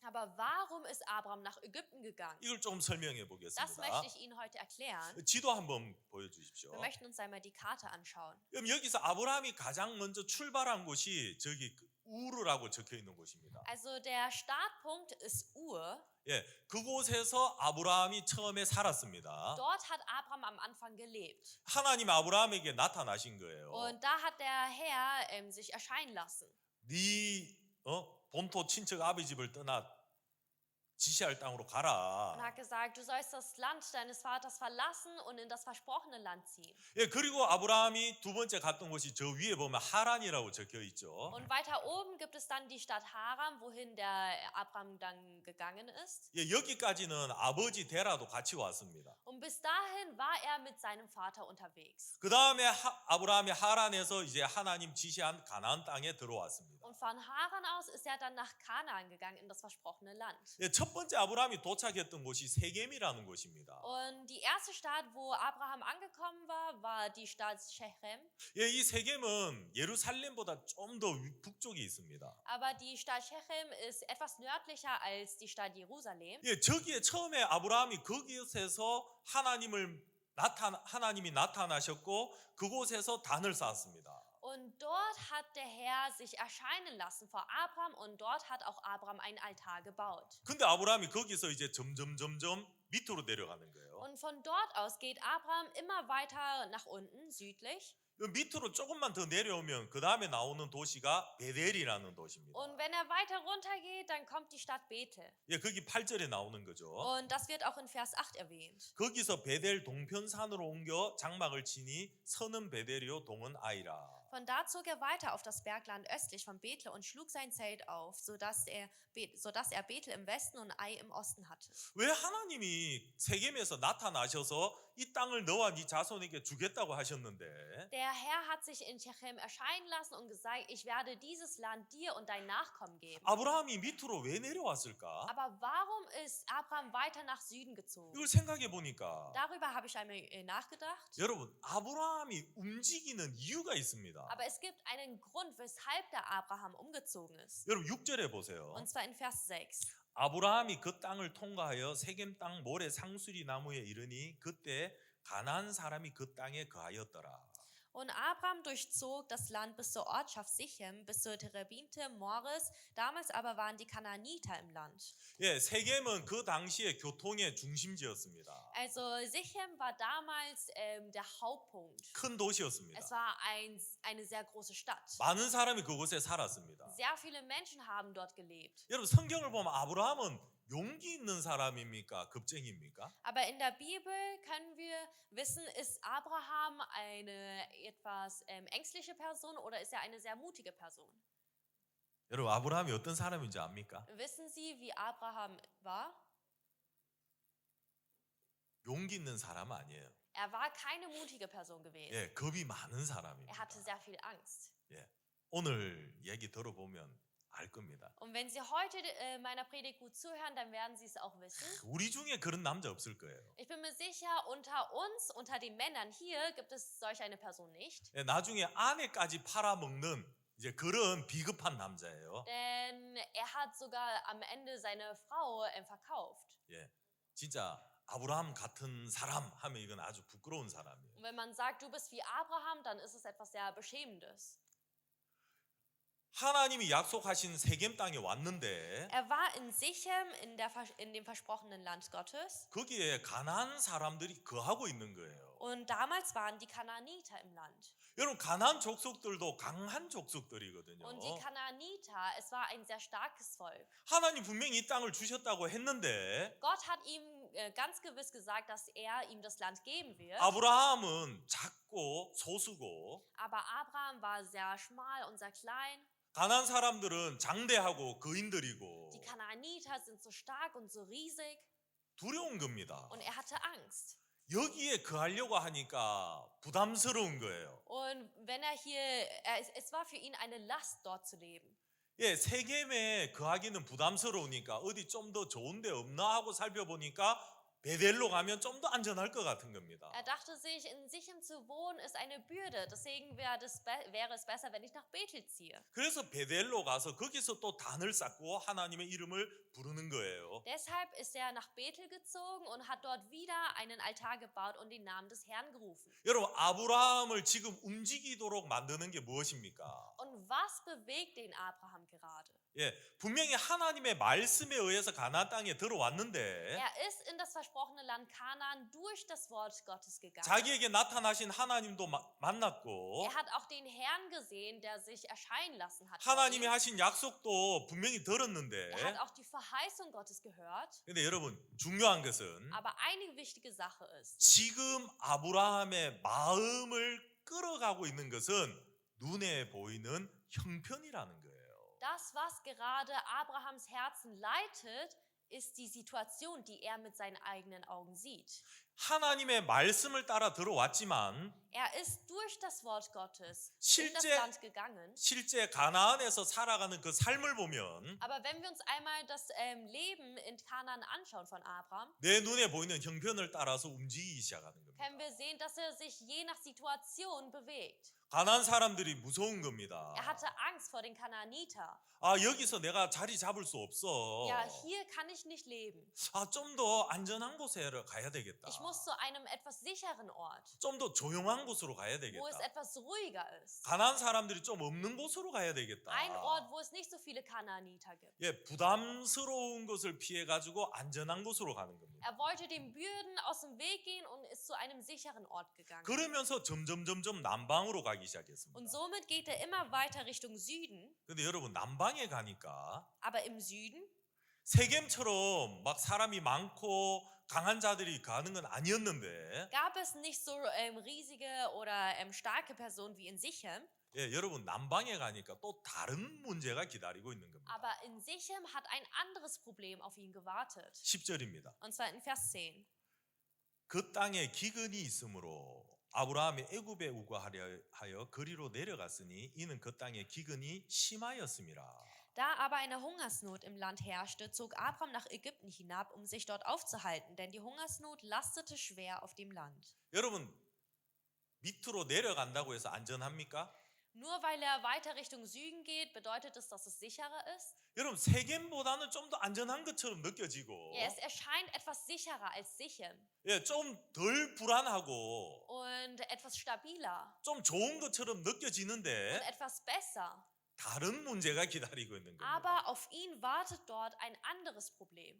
Aber warum ist Abraham nach Ägypten gegangen? 이걸 좀 설명해 Das 보겠습니다. möchte ich Ihnen heute erklären. 지도 한번 보여주십시오. Wir möchten uns einmal die Karte anschauen. 그럼 여기서 아브라함이 가장 먼저 출발한 곳이 저기 우르라고 적혀 있는 곳입니다. Also der Startpunkt ist Ur. 예, 그곳에서 아브라함이 처음에 살았습니다. Dort hat Abraham am Anfang gelebt. 하나님 아브라함에게 나타나신 거예요. Und da hat der Herr sich erscheinen lassen. 네 본토 친척 아비 집을 떠나 지시할 땅으로 Und 가라. hat gesagt, du sollst das Land deines Vaters verlassen und in das versprochene Land ziehen. 예, 그리고 아브라함이 두 번째 갔던 곳이 저 위에 보면 하란이라고 적혀 있죠. Und weiter oben gibt es dann die Stadt Haran, wohin der Abraham dann gegangen ist. 예, 여기까지는 아버지 데라도 같이 왔습니다. Und bis dahin war er mit seinem Vater unterwegs. 그 다음에 아브라함이 하란에서 이제 하나님 지시한 가나안 땅에 들어왔습니다. Und von Haran aus ist er dann nach Kanaan gegangen, in das versprochene Land. 예, 첫 번째 아브라함이 도착했던 곳이 세겜이라는 곳입니다. Und die erste Stadt, wo Abraham angekommen war, war die Stadt Shechem. 예, 이 세겜은 예루살렘보다 좀 더 북쪽에 있습니다. Aber die Stadt Shechem ist etwas nördlicher als die Stadt Jerusalem. 예, 저기에 처음에 아브라함이 거기에서 하나님이 나타나셨고 그곳에서 단을 쌓았습니다. Und dort hat der Herr sich erscheinen lassen vor Abraham und dort hat auch Abraham einen Altar gebaut. 근데 아브라함이 거기서 이제 점점 밑으로 내려가는 거예요. Und von dort aus geht Abraham immer weiter nach unten, südlich. 밑으로 조금만 더 내려오면 그 다음에 나오는 도시가 베델이라는 도시입니다. Und wenn er weiter runter geht, dann kommt die Stadt Bethel. 예, 거기 8절에 나오는 거죠. Und das wird auch in Vers 8 erwähnt. 거기서 베델 동편산으로 옮겨 장막을 치니 서는 베델이요 동은 아이라. Von da zog er weiter auf das Bergland östlich von Bethel und schlug sein Zelt auf, sodass er Bethel im Westen und Ai im Osten hatte. 왜 하나님이 세겜에서 나타나셔서 이 땅을 너와 네 자손에게 주겠다고 하셨는데 Der Herr hat sich in Shechem erscheinen lassen und gesagt, ich werde dieses Land dir und deinen Nachkommen geben. 아브라함이 밑으로 왜 내려왔을까? Aber warum ist Abraham weiter nach Süden gezogen? 이걸 생각해 보니까 Darüber habe ich einmal nachgedacht. 여러분 아브라함이 움직이는 이유가 있습니다. Aber es gibt einen Grund, weshalb der Abraham umgezogen ist. 여러분 6절에 보세요. Und zwar in Vers 6. 아브라함이 그 땅을 통과하여 세겜 땅 모래 상수리 나무에 이르니 그때 가나안 사람이 그 땅에 거하였더라. Und Abraham durchzog das Land bis zur Ortschaft Sichem, bis zur Terebinte Mores. Damals aber waren die Kanaaniter im Land. 예, 세겜은 그 당시에 교통의 중심지였습니다. Also Sichem war damals der Hauptpunkt. 큰 도시였습니다. Es war eine sehr große Stadt. 많은 사람이 그곳에 살았습니다. Sehr viele Menschen haben dort gelebt. 여러분 성경을 보면 아브라함은 용기 있는 사람입니까? 겁쟁입니까? Aber in der Bibel können wir wissen, ist Abraham eine etwas ängstliche Person oder ist er eine sehr mutige Person? 여러분 아브라함이 어떤 사람인지 압니까? Wissen Sie, wie Abraham war? 용기 있는 사람 아니에요. Er war keine mutige Person gewesen. 예, 겁이 많은 Er 사람입니다. hatte sehr viel Angst. 예, 오늘 얘기 들어보면 알 겁니다. Und wenn Sie heute meiner Predigt gut zuhören, dann werden Sie es auch wissen. 우리 중에 그런 남자 없을 거예요. Ich bin mir sicher, unter uns, unter den Männern hier, gibt es solch eine Person nicht. 예, 나중에 아내까지 팔아먹는 이제 그런 비겁한 남자예요. Denn er hat sogar am Ende seine Frau verkauft. 예, 진짜 아브라함 같은 사람 하면 이건 아주 부끄러운 사람이에요. Und wenn man sagt, du bist wie Abraham, dann ist es etwas sehr Beschämendes. 하나님이 약속하신 세겜 땅에 왔는데 Er war in Sichem in dem versprochenen Land Gottes. 거기에 가나안 사람들이 거하고 있는 거예요. Und damals waren die Kanaaniter im Land. 여러분 가나안 족속들도 강한 족속들이거든요. Und die Kanaaniter, es war ein sehr starkes Volk. 하나님 분명히 이 땅을 주셨다고 했는데 Gott hat ihm ganz gewiss gesagt, dass er ihm das Land geben wird. 아브라함은 작고 소수고 Aber Abraham war sehr schmal und sehr klein. 가나안 사람들은 장대하고 거인들이고 Die Kanaaniter sind so stark und so riesig. 두려운 겁니다. Und er hatte Angst. 여기에 거하려고 하니까 부담스러운 거예요. Und wenn es war für ihn eine Last, dort zu leben. 예, 세겜에 거하기는 부담스러우니까 어디 좀 더 좋은 데 없나 하고 살펴보니까 베델로 가면 좀 더 안전할 것 같은 겁니다. Er dachte sich, in Sichem zu wohnen ist eine Bürde. Deswegen wäre es besser, wenn ich nach Bethel ziehe. 그래서 베델로 가서 거기서 또 단을 쌓고 하나님의 이름을 부르는 거예요. Deshalb ist er nach Bethel gezogen und hat dort wieder einen Altar gebaut und den Namen des Herrn gerufen. 여러분 아브라함을 지금 움직이도록 만드는 게 무엇입니까? Und was bewegt den Abraham gerade? 예, 분명히 하나님의 말씀에 의해서 가나안 땅에 들어왔는데 Er ist in das versprochene Land Kanaan durch das Wort Gottes gegangen. 자기에게 나타나신 하나님도 만났고 Er hat auch den Herrn gesehen, der sich erscheinen lassen hat. vor 하나님이 ihm. 하신 약속도 분명히 들었는데 Er hat auch die Verheißung Gottes gehört. 근데 여러분 중요한 것은 Aber eine wichtige Sache ist, 지금 아브라함의 마음을 끌어가고 있는 것은 눈에 보이는 형편이라는 거예요. das, was gerade Abrahams Herzen leitet, ist die Situation, die er mit seinen eigenen Augen sieht. 하나님의 말씀을 따라 들어왔지만 Er ist durch das Wort Gottes in das 실제 Land gegangen. 실제 가나안에서 살아가는 그 삶을 보면 Aber wenn wir uns einmal das Leben in Kanaan anschauen von Abraham, 내 눈에 보이는 형편을 따라서 움직이기 시작하는 겁니다. können wir sehen, dass er sich je nach Situation bewegt. 가나안 사람들이 무서운 겁니다. Er hatte Angst vor den Kanaaniter. 아 여기서 내가 자리 잡을 수 없어. Ja, hier kann ich nicht leben. 아 좀 더 안전한 곳에 가야 되겠다. Ich muss zu einem etwas sicheren Ort, 좀 더 조용한 곳으로 가야 되겠다. wo es etwas ruhiger ist. 가나안 사람들이 좀 없는 곳으로 가야 되겠다. Ein Ort, wo es nicht so viele Kanaaniter gibt. 예, 부담스러운 것을 피해 가지고 안전한 곳으로 가는 겁니다. Er wollte den Bürden aus dem Weg gehen und ist zu einem sicheren Ort gegangen. 그러면서 점점 남방으로 가기 시작했습니다. Und somit geht er immer weiter Richtung Süden. 근데 여러분 남방에 가니까 Aber im Süden 세겜처럼 막 사람이 많고 강한 자들이 가는 건 아니었는데 gab es nicht so riesige oder starke Personen wie in Sichem. 예, 여러분 남방에 가니까 또 다른 문제가 기다리고 있는 겁니다. Aber in Sichem hat ein anderes Problem auf ihn gewartet. 10절입니다. Und zwar in Vers 10. 그 땅에 기근이 있으므로 아브라함이 애굽에 우거하려 하여 거리로 내려갔으니 이는 그 땅에 기근이 심하였음이라. Da aber eine Hungersnot im Land herrschte, zog Abraham nach Ägypten hinab, um sich dort aufzuhalten, denn die Hungersnot lastete schwer auf dem Land. 여러분 밑으로 내려간다고 해서 안전합니까? Nur weil er weiter Richtung Süden geht, bedeutet es, dass es sicherer ist? 여러분 세겜보다는 좀 더 안전한 것처럼 느껴지고 Ja, es erscheint etwas sicherer als Sichem 예, 좀 덜 불안하고 und etwas stabiler 좀 좋은 것처럼 und 느껴지는데 etwas besser. 다른 문제가 기다리고 있는 겁니다. Aber auf ihn wartet dort ein anderes Problem.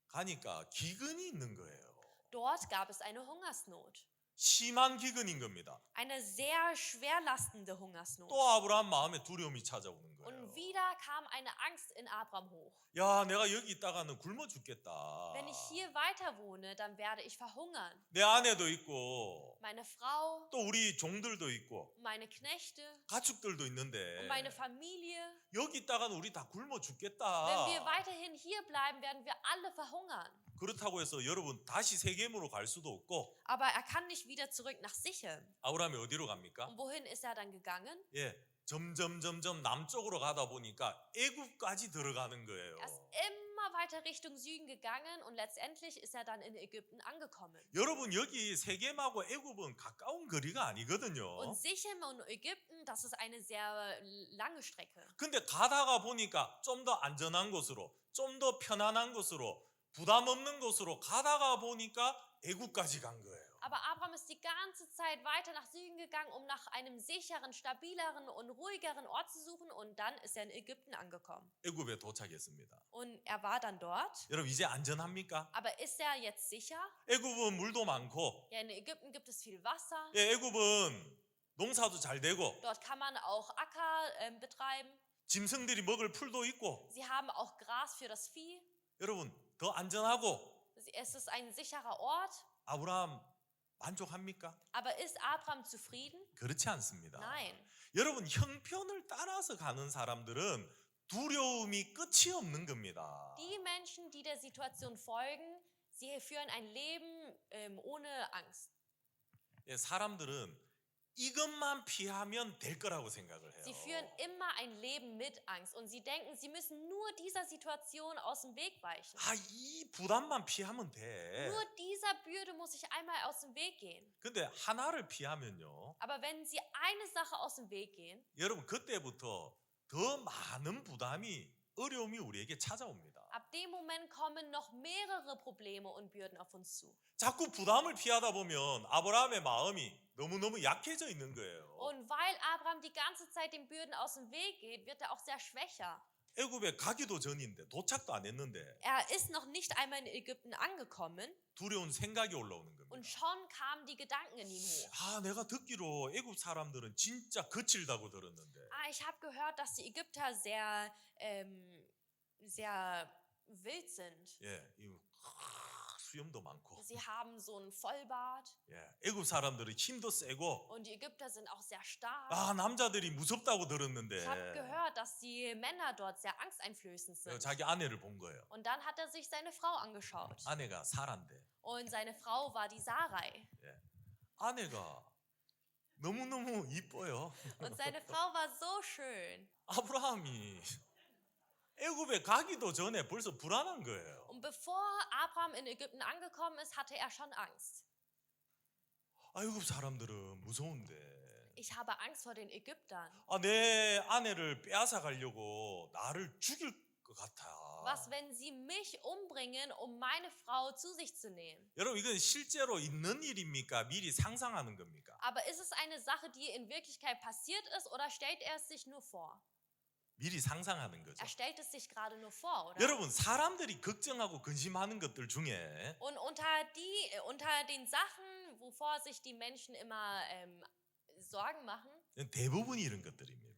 가니까 기근이 있는 거예요. Dort gab es eine Hungersnot. 심한 기근인 겁니다. Eine sehr schwerlastende Hungersnot. 또 아브라함 마음에 두려움이 찾아오는 거예요. Und wieder kam eine Angst in Abraham hoch. 야, 내가 여기 있다가는 굶어 죽겠다. Wenn ich hier weiter wohne, dann werde ich verhungern. 내 아내도 있고 Meine Frau, 또 우리 종들도 있고 meine Knechte 가축들도 있는데 und meine Familie. 여기 있다가는 우리 다 굶어 Wenn 죽겠다. wir weiterhin hier bleiben, werden wir alle verhungern. 그렇다고 해서 여러분 다시 세겜으로 갈 수도 없고 Aber er kann nicht wieder zurück nach Sichem. 아브라함이 어디로 갑니까? Und wohin ist er dann gegangen? 예, 점점 남쪽으로 가다 보니까 애굽까지 들어가는 거예요. Er ist immer weiter Richtung Süden gegangen und letztendlich ist er dann in Ägypten angekommen. 여러분 여기 세겜하고 애굽은 가까운 거리가 아니거든요. Und Sichem und Ägypten, das ist eine sehr lange Strecke. 근데 가다가 보니까 좀 더 안전한 곳으로, 좀 더 편안한 곳으로, 부담 없는 곳으로 가다가 보니까 애굽까지 간 거예요. Aber Abraham ist die ganze Zeit weiter nach Süden gegangen, um nach einem sicheren, stabileren und ruhigeren Ort zu suchen. Und dann ist er in Ägypten angekommen. 애굽에 도착했습니다. Und er war dann dort. 여러분 이제 안전합니까? Aber ist er jetzt sicher? 애굽은 물도 많고, Ja, in Ägypten gibt es viel Wasser. 예, 애굽은 농사도 잘 되고, Dort kann man auch Acker betreiben. 짐승들이 먹을 풀도 있고, Sie haben auch Gras für das Vieh. 여러분 더 안전하고. Es ist ein sicherer Ort. 아브라함 만족합니까? Aber ist Abraham zufrieden? 그렇지 않습니다. Nein. 여러분 형편을 따라서 가는 사람들은 두려움이 끝이 없는 겁니다. Die Menschen, die der Situation folgen, sie führen ein Leben ohne Angst. 예, 사람들은 이것만 피하면 될 거라고 생각을 해요. Sie führen immer ein Leben mit Angst und sie denken, sie müssen nur dieser Situation aus dem Weg weichen. 아, 이 부담만 피하면 돼. Nur dieser Bürde muss ich einmal aus dem Weg gehen. 근데 하나를 피하면요. Aber wenn sie eine Sache aus dem Weg gehen, 여러분 그때부터 더 많은 부담이 어려움이 우리에게 찾아옵니다. ab dem Moment kommen noch mehrere Probleme und Bürden auf uns zu. 자꾸 부담을 피하다 보면 아브라함의 마음이 너무너무 약해져 있는 거예요. Und weil Abraham die ganze Zeit den Bürden aus dem Weg geht, wird er auch sehr schwächer. 애굽에 가기도 전인데 도착도 안 했는데 Er ist noch nicht einmal in Ägypten angekommen 두려운 생각이 올라오는 und 겁니다. schon kamen die Gedanken in ihm hoch. 아, 내가 듣기로 애굽 사람들은 진짜 거칠다고 들었는데. Ich habe gehört, dass die Ägypter sehr wild sind. 예, 이 수염도 많고. Sie haben so einen Vollbart 예, 애굽 사람들은 힘도 세고. und die Ägypter sind auch sehr stark. 아, 남자들이 무섭다고 들었는데. Ich habe gehört, dass die Männer dort sehr angsteinflößend sind. 자기 아내를 본 거예요. Und dann hat er sich seine Frau angeschaut. 아내가 사란데. Und seine Frau war die Sarai. 예. 아내가 너무너무 이뻐요. Und seine Frau war so schön. 아브라함이 애굽에 가기도 전에 벌써 불안한 거예요. Und bevor Abraham in Ägypten angekommen ist, hatte er schon Angst. 애굽 사람들은 무서운데. Ich habe Angst vor den Ägyptern. 아, 내 아내를 빼앗아 가려고 나를 죽일 것 같아. Was, wenn sie mich umbringen, um meine Frau zu sich zu nehmen? 여러분 이건 실제로 있는 일입니까? 미리 상상하는 겁니까? Aber ist es eine Sache, die in Wirklichkeit passiert ist, oder stellt er es sich nur vor? 미리 상상하는 거죠. Er stellt es sich gerade nur vor, oder? 여러분 사람들이 걱정하고 근심하는 것들 중에 Und unter den Sachen, wovor sich die Menschen immer Sorgen machen, 대부분이 이런 것들입니다.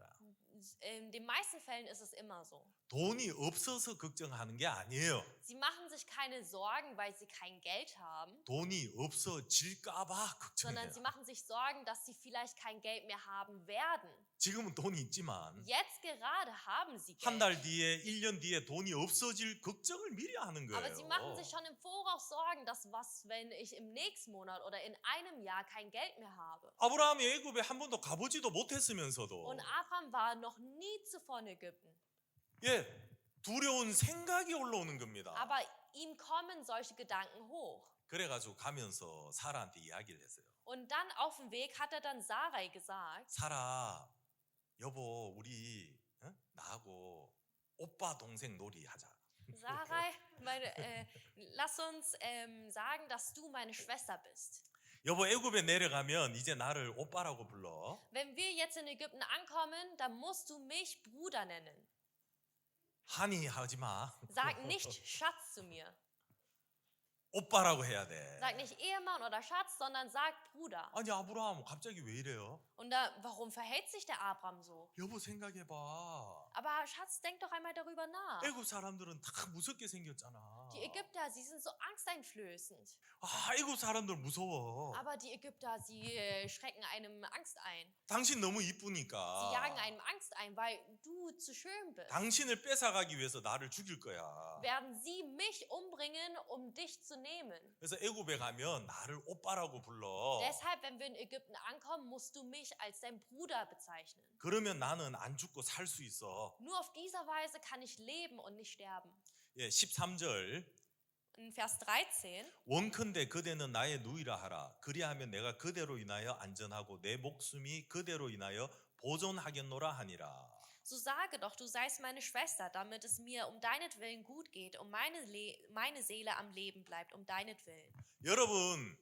in den meisten Fällen ist es immer so. 돈이 없어서 걱정하는 게 아니에요. Sie machen sich keine Sorgen, weil sie kein Geld haben, 돈이 없어질까 봐 sondern 걱정해요. sie machen sich Sorgen, dass sie vielleicht kein Geld mehr haben werden. 지금은 돈이 있지만 Jetzt gerade haben sie 한 Geld. 달 뒤에 1년 뒤에 돈이 없어질 걱정을 미리 하는 거예요. Aber sie machen sich schon im Voraus Sorgen, dass was, wenn ich im nächsten Monat oder in einem Jahr kein Geld mehr habe. 아브라함이 애굽에 한 번도 가보지도 못했으면서도 Und Abraham war noch nie zuvor in Ägypten. 예, 두려운 생각이 올라오는 겁니다. Aber ihm kommen solche Gedanken hoch. 그래가지고 가면서 사라한테 이야기를 했어요. Und dann auf dem Weg hat er dann Sarai gesagt, 사라, 여보, 우리 나하고 오빠 동생 놀이 하자. Sarai, lass uns sagen, dass du meine Schwester bist. 여보, 애굽에 내려가면 이제 나를 오빠라고 불러. Wenn wir jetzt in Ägypten ankommen, dann musst du mich Bruder nennen. 하니 하지 마. Sag nicht Schatz zu mir. 오빠라고 해야 돼. Sag nicht Ehemann oder Schatz, sondern sag Bruder. 아니 아브라함 갑자기 왜 이래요? Und warum verhält sich der Abraham so? 여보 생각해봐. Aber Schatz, denk doch einmal darüber nach. 애굽 사람들은 다 무섭게 생겼잖아. Die Ägypter, sie sind so angsteinflößend. 아, 애굽 사람들 무서워. Aber die Ägypter, sie schrecken einem Angst ein. 당신 너무 Sie 이쁘니까. jagen einem Angst ein, weil du zu schön bist. 당신을 뺏어가기 위해서 나를 죽일 거야. Werden sie mich umbringen, um dich zu nehmen. 그래서 애굽에 가면 나를 오빠라고 불러. Deshalb, wenn wir in Ägypten ankommen, musst du mich als dein Bruder bezeichnen. 그러면 나는 안 죽고 살 수 있어. Nur auf dieser Weise kann ich leben und nicht sterben. 예, 13절. In Vers 13. 원컨대 그대는 나의 누이라 하라. 그리하면 내가 그대로 인하여 안전하고 내 목숨이 그대로 인하여 보존하겠노라 하니라. So sage doch, du seist meine Schwester, damit es mir um deinetwillen gut geht, meine Seele am Leben bleibt, um deinetwillen. 여러분,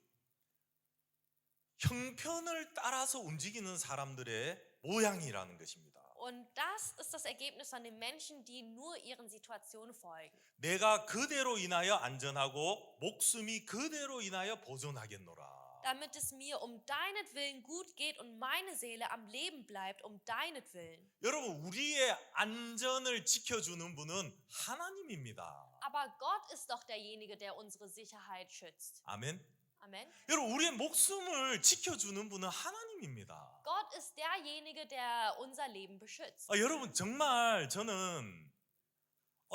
형편을 따라서 움직이는 사람들의 모양이라는 것입니다. Und das ist das Ergebnis von den Menschen, die nur ihren Situationen folgen. 내가 그대로 인하여 안전하고 목숨이 그대로 인하여 보존하겠노라. Damit es mir deinetwillen gut geht und meine Seele am Leben bleibt deinetwillen. 여러분, 우리의 안전을 지켜주는 분은 하나님입니다. Aber Gott ist doch derjenige, der unsere Sicherheit schützt. 아멘. Amen. 여러분, 우리의 목숨을 지켜주는 분은 하나님입니다. Gott ist derjenige, der unser Leben beschützt. 여러분, 정말 저는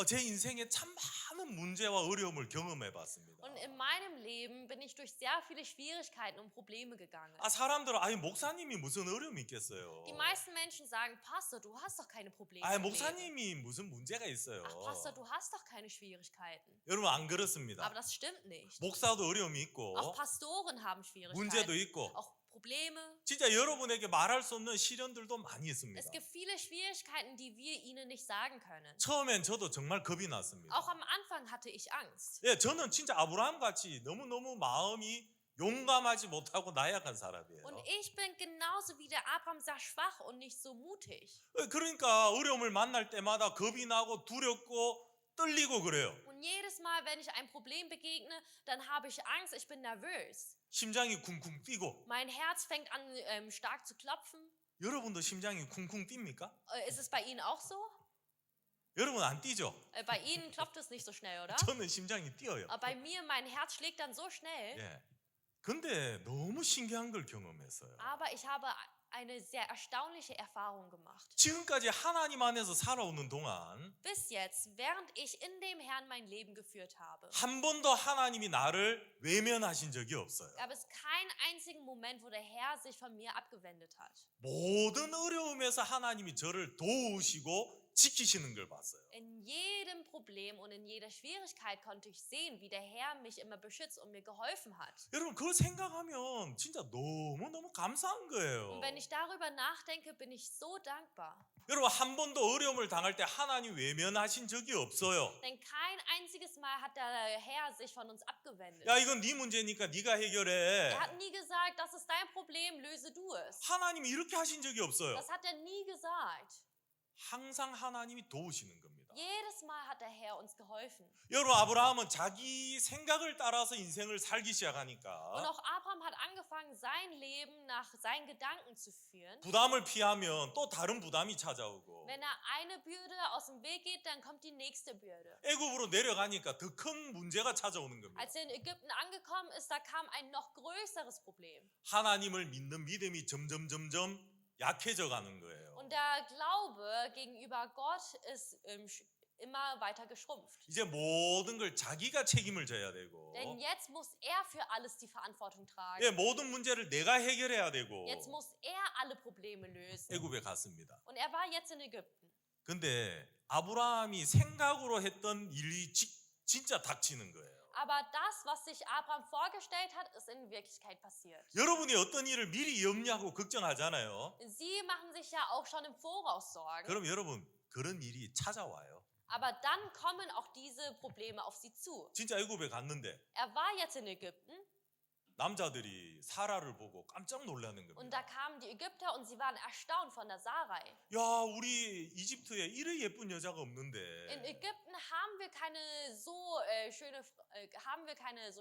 제 인생에 참 많은 문제와 어려움을 경험해 봤습니다. Und in meinem Leben bin ich durch sehr viele Schwierigkeiten und Probleme gegangen. 사람들은 목사님이 무슨 어려움이 있겠어요. Die meisten Menschen sagen, Pastor, du hast doch keine Probleme. im Leben. 목사님이 무슨 문제가 있어요. Ach, Pastor, du hast doch keine Schwierigkeiten. 여러분, 안 그렇습니다. Aber das stimmt nicht. 목사도 어려움이 있고 Auch Pastoren haben 문제도 Schwierigkeiten. 있고 Auch Probleme. 진짜 여러분에게 말할 수 없는 시련들도 많이 있습니다. Es gibt viele Schwierigkeiten, die wir ihnen nicht sagen können. 처음엔 저도 정말 겁이 났습니다. Auch am Anfang hatte ich Angst. 저는 진짜 아브라함 같이 너무너무 마음이 용감하지 못하고 나약한 사람이에요. Und ich bin genauso wie der Abraham sehr schwach und nicht so mutig. 그러니까 어려움을 만날 때마다 겁이 나고 두렵고 떨리고 그래요. Und jedes Mal, wenn ich ein Problem begegne, dann habe ich Angst, ich bin nervös. 심장이 쿵쿵 뛰고. Mein Herz fängt an stark zu klopfen. 여러분도 심장이 쿵쿵 뜁니까? Ist es bei Ihnen auch so? 여러분 안 뛰죠? Bei Ihnen klopft es nicht so schnell, oder? 저는 심장이 뛰어요. Aber bei mir, mein Herz schlägt dann so schnell. 예. 근데 너무 신기한 걸 경험했어요. Aber ich habe eine sehr erstaunliche Erfahrung gemacht. 지금까지 하나님 안에서 살아오는 동안 Bis jetzt, während ich in dem Herrn mein Leben geführt habe, 한 번도 하나님이 나를 외면하신 적이 없어요. gab es keinen einzigen Moment, wo der Herr sich von mir abgewendet hat. 모든 어려움에서 하나님이 저를 도우시고 지키시는 걸 봤어요. In jedem Problem und in jeder Schwierigkeit konnte ich sehen, wie der Herr mich immer beschützt und mir geholfen hat. 여러분, 그걸 생각하면 진짜 너무너무 감사한 거예요. Und wenn ich darüber nachdenke, bin ich so dankbar. 여러분, 한 번도 어려움을 당할 때 하나님 외면하신 적이 없어요. Denn kein einziges Mal hat der Herr sich von uns abgewendet. 야, 이건 네 문제니까 네가 해결해. Er hat nie gesagt, das ist dein Problem, löse du es. 하나님이 이렇게 하신 적이 없어요. Das hat er nie gesagt. 항상 하나님이 도우시는 겁니다. Jedes Mal hat der Herr uns geholfen. 여러분, 아브라함은 자기 생각을 따라서 인생을 살기 Und 시작하니까 auch Abraham hat angefangen, sein Leben nach seinen Gedanken zu führen. 부담을 피하면 또 다른 부담이 찾아오고 Wenn eine Bürde aus dem Weg geht, dann kommt die nächste Bürde. 애굽으로 내려가니까 더 큰 문제가 찾아오는 겁니다. Als er in Ägypten angekommen ist, da kam ein noch größeres Problem. 하나님을 믿는 믿음이 점점 약해져 가는 거예요. Und der Glaube gegenüber Gott ist immer weiter geschrumpft. 이제 모든 걸 자기가 책임을 져야 되고 Denn jetzt muss er für alles die Verantwortung tragen. 모든 문제를 내가 해결해야 되고 Jetzt muss er alle Probleme lösen. 애굽에 갔습니다. Und er war jetzt in Ägypten. 근데 아브라함이 생각으로 했던 일이 진짜 닥치는 거예요. Aber das, was sich Abraham vorgestellt hat, ist in Wirklichkeit passiert. 여러분이 어떤 일을 미리 염려하고 걱정하잖아요. Sie machen sich ja auch schon im Voraus Sorgen. 그럼 여러분, 그런 일이 찾아와요. Aber dann kommen auch diese Probleme auf sie zu. 진짜 애굽에 갔는데 Er war jetzt in Ägypten 남자들이 사라를 보고 깜짝 놀라는 und da 겁니다. kamen die Ägypter und sie waren erstaunt von der Sarai. 야, 우리 이집트에 이래 예쁜 여자가 In 없는데 Ägypten haben wir keine so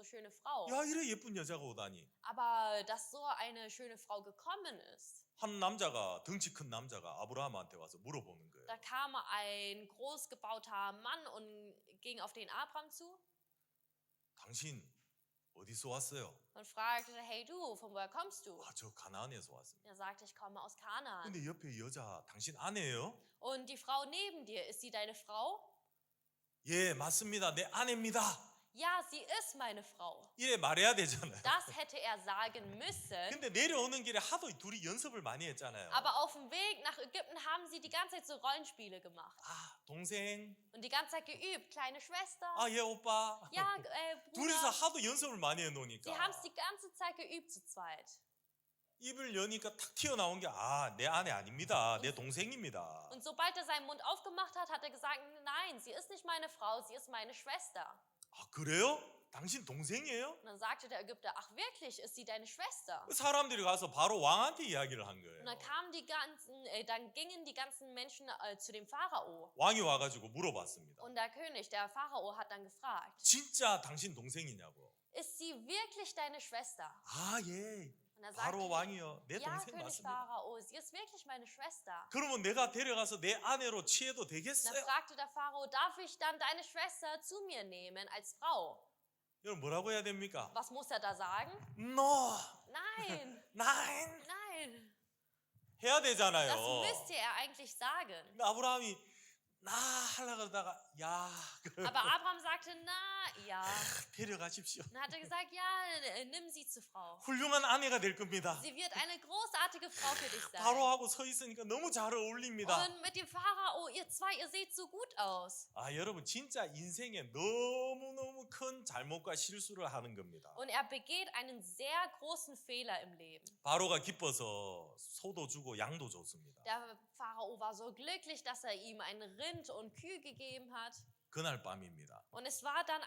schöne Frau. 야, 이래 예쁜 여자가 오다니. Aber dass so eine schöne Frau gekommen ist. 한 남자가, 덩치 큰 남자가 아브라함한테 와서 물어보는 거예요. Da kam ein großgebauter Mann und ging auf den Abraham zu 당신 어디서 왔어요? und fragte, hey du, von woher kommst du? 저 가나안에서 왔습니다. Er sagte, ich komme aus Kanaan. 근데 옆에 여자 당신 아내예요? Und die Frau neben dir, ist sie deine Frau? 예, 맞습니다. 내 아내입니다. Ja, sie ist meine Frau. 이래 말해야 되잖아요. Das hätte er sagen müssen. 근데 내려오는 길에 하도 둘이 연습을 많이 했잖아요. Aber auf dem Weg nach Ägypten haben sie die ganze Zeit so Rollenspiele gemacht. 동생. Und die ganze Zeit geübt. Kleine Schwester. 예, 오빠. Ja, 둘이서 Bruder. 하도 연습을 많이 해놓으니까 Sie haben es die ganze Zeit geübt zu zweit. 입을 여니까 탁 튀어나온 게 내 아내 아닙니다. 내 동생입니다. Und sobald er seinen Mund aufgemacht hat, hat er gesagt, nein, sie ist nicht meine Frau, sie ist meine Schwester. 그래요? 당신 동생이에요? Und dann sagte der Ägypter, ach wirklich, ist sie deine Schwester? 사람들이 가서 바로 왕한테 이야기를 한 거예요. Und dann gingen die ganzen Menschen zu dem Pharao. 왕이 와가지고 물어봤습니다. Und der König, der Pharao, hat dann gefragt, 진짜 당신 동생이냐고. ist sie wirklich deine Schwester? 아, 예. Und er 바로 sagte, 왕이요. 내 ja, 동생 König 맞습니다. Pharao, sie ist wirklich meine Schwester. 그러면 내가 데려가서 내 아내로 취해도 Und dann 되겠어요? fragte der Pharao, darf ich dann deine Schwester zu mir nehmen als Frau? 여러분 뭐라고 해야 됩니까? Was muss er da sagen? No, Nein, nein nein. 해야 Das 되잖아요. müsste er eigentlich sagen. 근데 아브라함이 나 하려고 그러다가 야 Aber Abraham sagte, na ja. 데려가십시오. Und dann hat er gesagt, ja, nimm sie zur Frau. 훌륭한 아내가 될 겁니다. Sie wird eine großartige Frau für dich sein. 바로하고 서 있으니까 너무 잘 어울립니다. Und mit dem Pharao, ihr zwei, ihr seht so gut aus. 아 여러분 진짜 인생에 너무너무 큰 잘못과 실수를 하는 겁니다. Und er begeht einen sehr großen Fehler im Leben. 바로가 기뻐서 소도 주고 양도 줬습니다. Der Pharao war so glücklich, dass er ihm ein Rind und Kühe gegeben hat. 그날 밤입니다. Und es war dann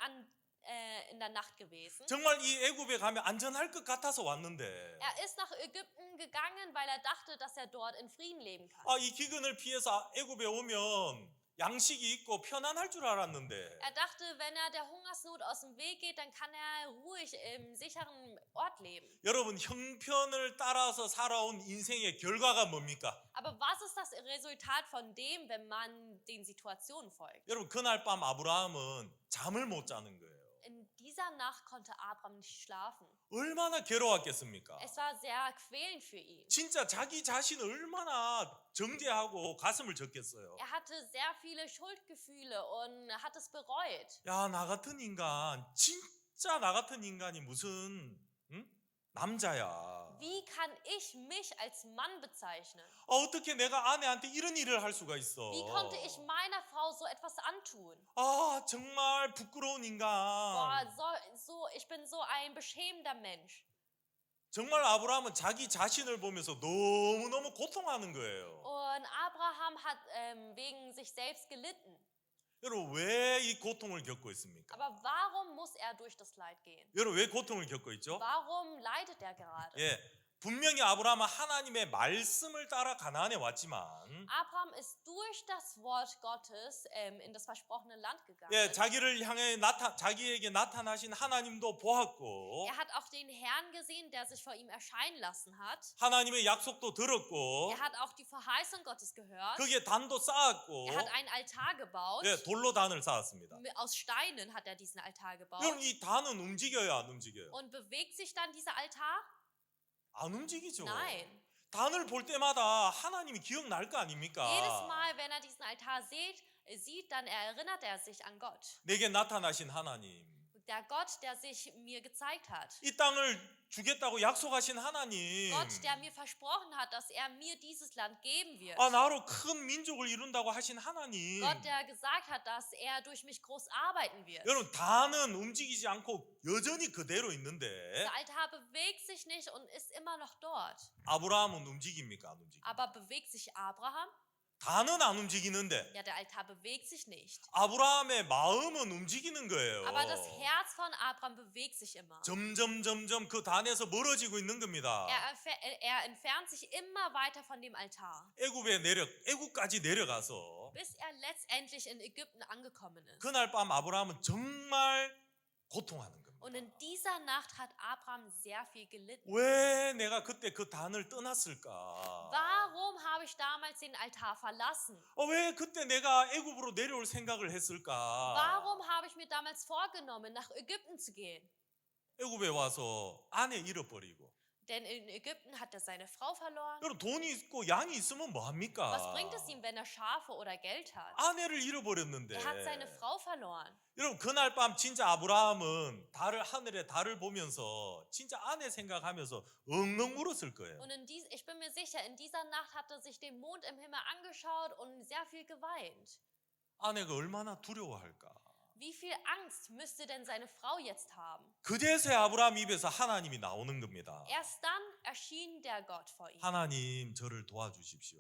in der Nacht gewesen. 정말 이 애굽에 가면 안전할 것 같아서 왔는데 Er ist nach Ägypten gegangen, weil er dachte, dass er dort in Frieden leben kann. 아, 이 기근을 피해서 애굽에 오면 양식이 있고 편안할 줄 알았는데 Er dachte, wenn er der Hungersnot aus dem Weg geht, dann kann er ruhig im sicheren Ort leben. 여러분 형편을 따라서 살아온 인생의 결과가 뭡니까? Aber was ist das Resultat von dem, wenn man den Situationen folgt? 여러분 그날 밤 아브라함은 잠을 못 자는 거예요. In dieser Nacht konnte Abraham nicht schlafen. 얼마나 괴로웠겠습니까? Es war sehr quälend für ihn. 진짜 자기 자신을 얼마나 정죄하고 가슴을 졌겠어요. Er hatte sehr viele Schuldgefühle und hat es bereut. 야, 나 같은 인간, 진짜 나 같은 인간이 무슨 남자야. Wie kann ich mich als Mann bezeichnen? 어떻게 내가 아내한테 이런 일을 할 수가 있어? Wie konnte ich meiner Frau so etwas antun? 아, 정말 부끄러운 인간. Boah, ich bin so ein beschämender Mensch. 정말 아브라함은 자기 자신을 보면서 너무너무 고통하는 거예요. Und Abraham hat wegen sich selbst gelitten. 여러분 왜 이 고통을 겪고 있습니까? Aber warum muss er durch das Leid gehen? 여러분 왜 고통을 겪고 있죠? Warum leidet er gerade? 예, 분명히 아브라함은 하나님의 말씀을 따라 가나안에 왔지만 Abraham ist durch das Wort Gottes in das versprochene Land gegangen. 예, 자기를 향해 자기에게 나타나신 하나님도 보았고 Er hat auch den Herrn gesehen, der sich vor ihm erscheinen lassen hat. 하나님의 약속도 들었고 Er hat auch die Verheißung Gottes gehört. 거기에 단도 쌓았고 Er hat einen Altar gebaut. 예, 돌로 단을 쌓았습니다. Aus Steinen hat er diesen Altar gebaut. 여러분 이 단은 움직여요 안 움직여요? Und bewegt sich dann dieser Altar? 안 움직이죠. Nein. 단을 볼 때마다 하나님이 기억날 거 아닙니까? Jedes Mal, wenn er diesen Altar sieht, dann erinnert er sich an Gott. 내게 나타나신 하나님. Der Gott, der sich mir gezeigt hat. 이 땅을 주겠다고 약속하신 하나님. Gott, der mir versprochen hat, dass er mir dieses Land geben wird. 아, 나로 큰 민족을 이룬다고 하신 하나님. Gott, der gesagt hat, dass er durch mich groß arbeiten wird. 여러분 단은 움직이지 않고 여전히 그대로 있는데 Der Altar bewegt sich nicht und ist immer noch dort. 아브라함은 움직입니까? 안 움직입니까? Aber bewegt sich Abraham? 단은 안 움직이는데 Ja, der Altar bewegt sich nicht. 아브라함의 마음은 움직이는 거예요. Aber das Herz von Abraham bewegt sich immer. 점점 그 단에서 멀어지고 있는 겁니다. Er entfernt sich immer weiter von dem Altar, 애굽까지 내려가서 bis er letztendlich in Ägypten angekommen ist. 그날 밤 아브라함은 정말 고통하는 겁니다. Und in dieser Nacht hat Abraham sehr viel gelitten. 왜 내가 그때 그 단을 떠났을까? Warum habe ich damals den Altar verlassen? 왜 그때 내가 애굽으로 내려올 생각을 했을까? Warum habe ich mir damals vorgenommen, nach Ägypten zu gehen? 애굽에 와서 아내 잃어버리고. Denn in Ägypten hat er seine Frau verloren. 여러분 돈이 있고 양이 있으면 뭐 합니까? Was bringt es ihm, wenn er Schafe oder Geld hat? 아내를 잃어버렸는데. Er hat seine Frau verloren. 여러분 그날 밤 진짜 아브라함은 하늘의 달을 보면서 진짜 아내 생각하면서 엉엉 울었을 거예요. Und ich bin mir sicher, in dieser Nacht hat er sich den Mond im Himmel angeschaut und sehr viel geweint. 아내가 얼마나 두려워할까? Wie viel Angst müsste denn seine Frau jetzt haben? 그제서야 아브라함 입에서 하나님이 나오는 겁니다. Erst dann erschien der Gott vor ihm. 하나님 저를 도와주십시오.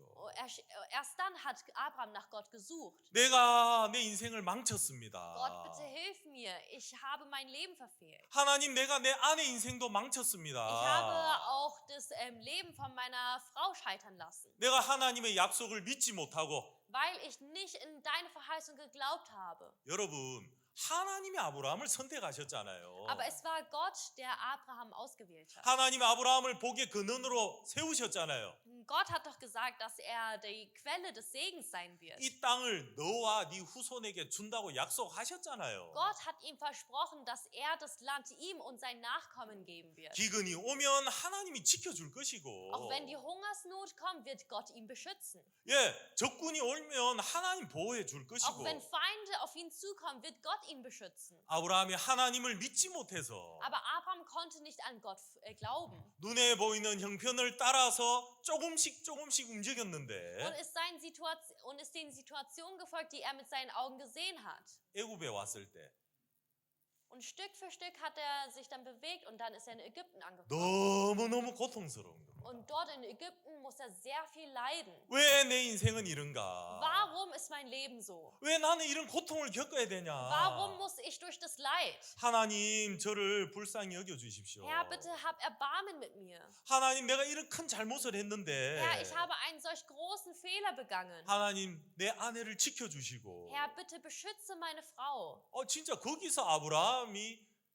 Erst dann hat Abraham nach Gott gesucht. 내가 내 인생을 망쳤습니다. Gott, bitte hilf mir. Ich habe mein Leben verfehlt. 하나님 내가 내 아내 인생도 Ich 망쳤습니다. habe auch das Leben von meiner Frau scheitern lassen, 내가 하나님의 약속을 믿지 못하고 weil ich nicht in deine Verheißung geglaubt habe. 여러분 하나님이 아브라함을 선택하셨잖아요. Aber es war Gott, der Abraham ausgewählt hat. 하나님이 아브라함을 복의 근원으로 세우셨잖아요. Gott hat doch gesagt, dass er die Quelle des Segens sein wird. 이 땅을 너와 네 후손에게 준다고 약속하셨잖아요. Gott hat ihm versprochen, dass er das Land ihm und sein Nachkommen geben wird. 기근이 오면 하나님이 지켜줄 것이고 Auch wenn die Hungersnot kommt, wird Gott ihn beschützen. 예, 적군이 오면 하나님 보호해 줄 Auch 것이고 wenn Feinde auf ihn zukommen, wird Gott ihn beschützen. 아브라함이 하나님을 믿지 못해서 Aber Abraham konnte nicht an Gott glauben. 눈에 보이는 형편을 따라서 조금씩 움직였는데 Und ist den Situationen gefolgt, die er mit seinen Augen gesehen hat. 애굽에 왔을 때 Und Stück für Stück hat er sich dann bewegt und dann ist er in Ägypten angekommen. 너무너무 고통스러운 겁니다. Und dort in Ägypten muss er sehr viel leiden. 왜 내 인생은 이런가? Warum ist mein Leben so? 왜 나는 이런 고통을 겪어야 되냐? Warum muss ich durch das Leid? 하나님 저를 불쌍히 여겨 주십시오. Herr, bitte hab Erbarmen mit mir. 하나님 내가 이런 큰 잘못을 했는데 Herr, ich habe einen solch großen Fehler begangen. 하나님 내 아내를 지켜 주시고 Herr, bitte beschütze meine Frau. 진짜 거기서 아브라함이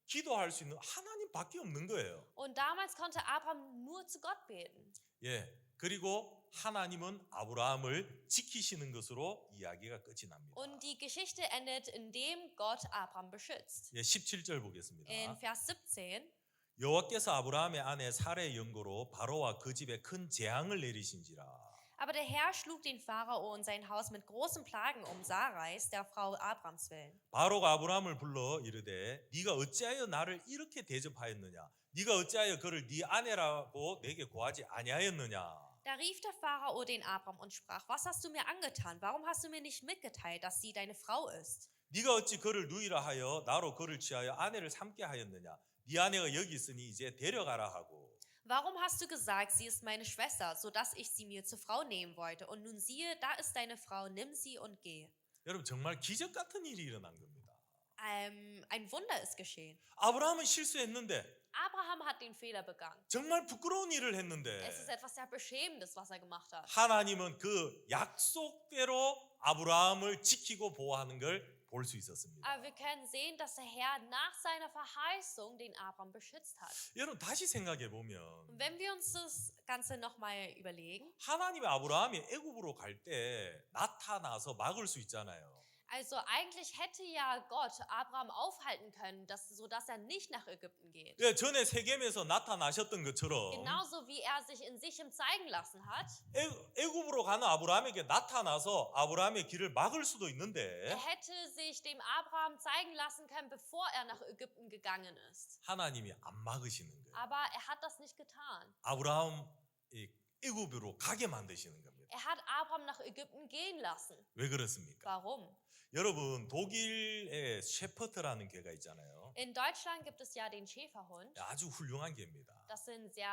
기도할 수 있는 하나님밖에 없는 거예요. Und damals konnte Abraham nur zu Gott beten. 예. 그리고 하나님은 아브라함을 지키시는 것으로 이야기가 끝이 납니다. Und die Geschichte endet, indem Gott Abraham beschützt. 예, 17절 보겠습니다. In Vers 17. 여호와께서 아브라함의 아내 사라의 연고로 바로와 그 집에 큰 재앙을 내리신지라. Aber der Herr schlug den Pharao und sein Haus mit großen Plagen Sarais, der Frau Abrams willen. 바로가 아브라함을 불러 이르되 네가 어찌하여 나를 이렇게 대접하였느냐? 네가 어찌하여 그를 네 아내라고 내게 고하지 아니하였느냐? Da rief der Pharao den Abram und sprach: Was hast du mir angetan? Warum hast du mir nicht mitgeteilt, dass sie deine Frau ist? 네가 어찌 그를 누이라 하여 나로 그를 취하여 아내를 삼게 하였느냐? 네 아내가 여기 있으니 이제 데려가라 하고. Warum hast du gesagt, sie ist meine Schwester, so dass ich sie mir zur Frau nehmen wollte? Und nun siehe, da ist deine Frau, nimm sie und geh. 여러분 정말 기적 같은 일이 일어난 겁니다. Ein Wunder ist geschehen. 아브라함은 실수했는데 Abraham hat den Fehler begangen. 정말 부끄러운 일을 Es ist 했는데 etwas sehr Beschämendes, was er gemacht hat. 하나님은 그 약속대로 아브라함을 지키고 보호하는 걸 볼 수 있었습니다. Aber wir können sehen, dass der Herr nach seiner Verheißung den Abraham beschützt hat. 여러분 다시 생각해 보면 Und wenn wir uns das Ganze nochmal überlegen, 하나님이 아브라함이 애굽으로 갈 때 나타나서 막을 수 있잖아요. also eigentlich hätte ja Gott Abraham aufhalten können, sodass er nicht nach Ägypten geht. 예, 전에 세겜에서 나타나셨던 것처럼 Genauso wie er sich in Sichem zeigen lassen hat. 애굽으로 가는 아브라함에게 나타나서 아브라함의 길을 막을 수도 있는데 Er hätte sich dem Abraham zeigen lassen können, bevor er nach Ägypten gegangen ist. 하나님이 안 막으시는 거예요. Aber er hat das nicht getan. 아브라함 애굽으로 가게 만드시는 겁니다. Er hat Abraham nach Ägypten gehen lassen. 왜 그렇습니까? Warum? 여러분 독일에 셰퍼트라는 개가 있잖아요. In Deutschland gibt es ja den Schäferhund. 아주 훌륭한 개입니다. Das sind sehr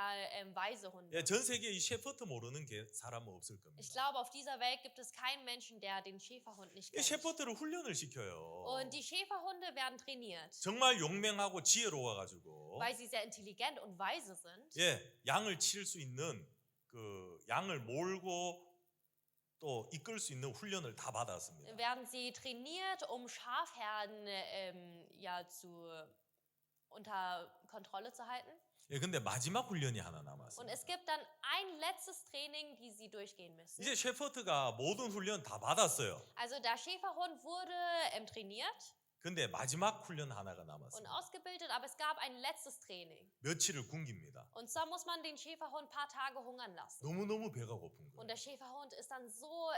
weise Hunde. 예, 전 세계에 이 셰퍼트 모르는 개 사람은 없을 겁니다. Ich glaube, auf dieser Welt gibt es keinen Menschen, der den Schäferhund nicht 이 kennt. 셰퍼트를 훈련을 시켜요. Und die Schäferhunde werden trainiert, 정말 용맹하고 지혜로워가지고 weil sie sehr intelligent und weise sind. 예, 양을 칠 수 있는 그 양을 몰고 또 이끌 수 있는 훈련을 다 받았습니다. Werden sie trainiert, Schafherden unter Kontrolle zu halten. 예, 근데 마지막 훈련이 하나 Und 남았습니다. es gibt dann ein letztes Training, die sie durchgehen müssen. 이제 셰퍼트가 모든 훈련 다 받았어요. Also der Schäferhund wurde trainiert 근데 마지막 훈련 하나가 und 남았습니다. ausgebildet, aber es gab ein letztes Training. 며칠을 굶깁니다. Und zwar muss man den Schäferhund ein paar Tage hungern lassen. 너무너무 배가 고픈 Und 거예요. der Schäferhund ist dann so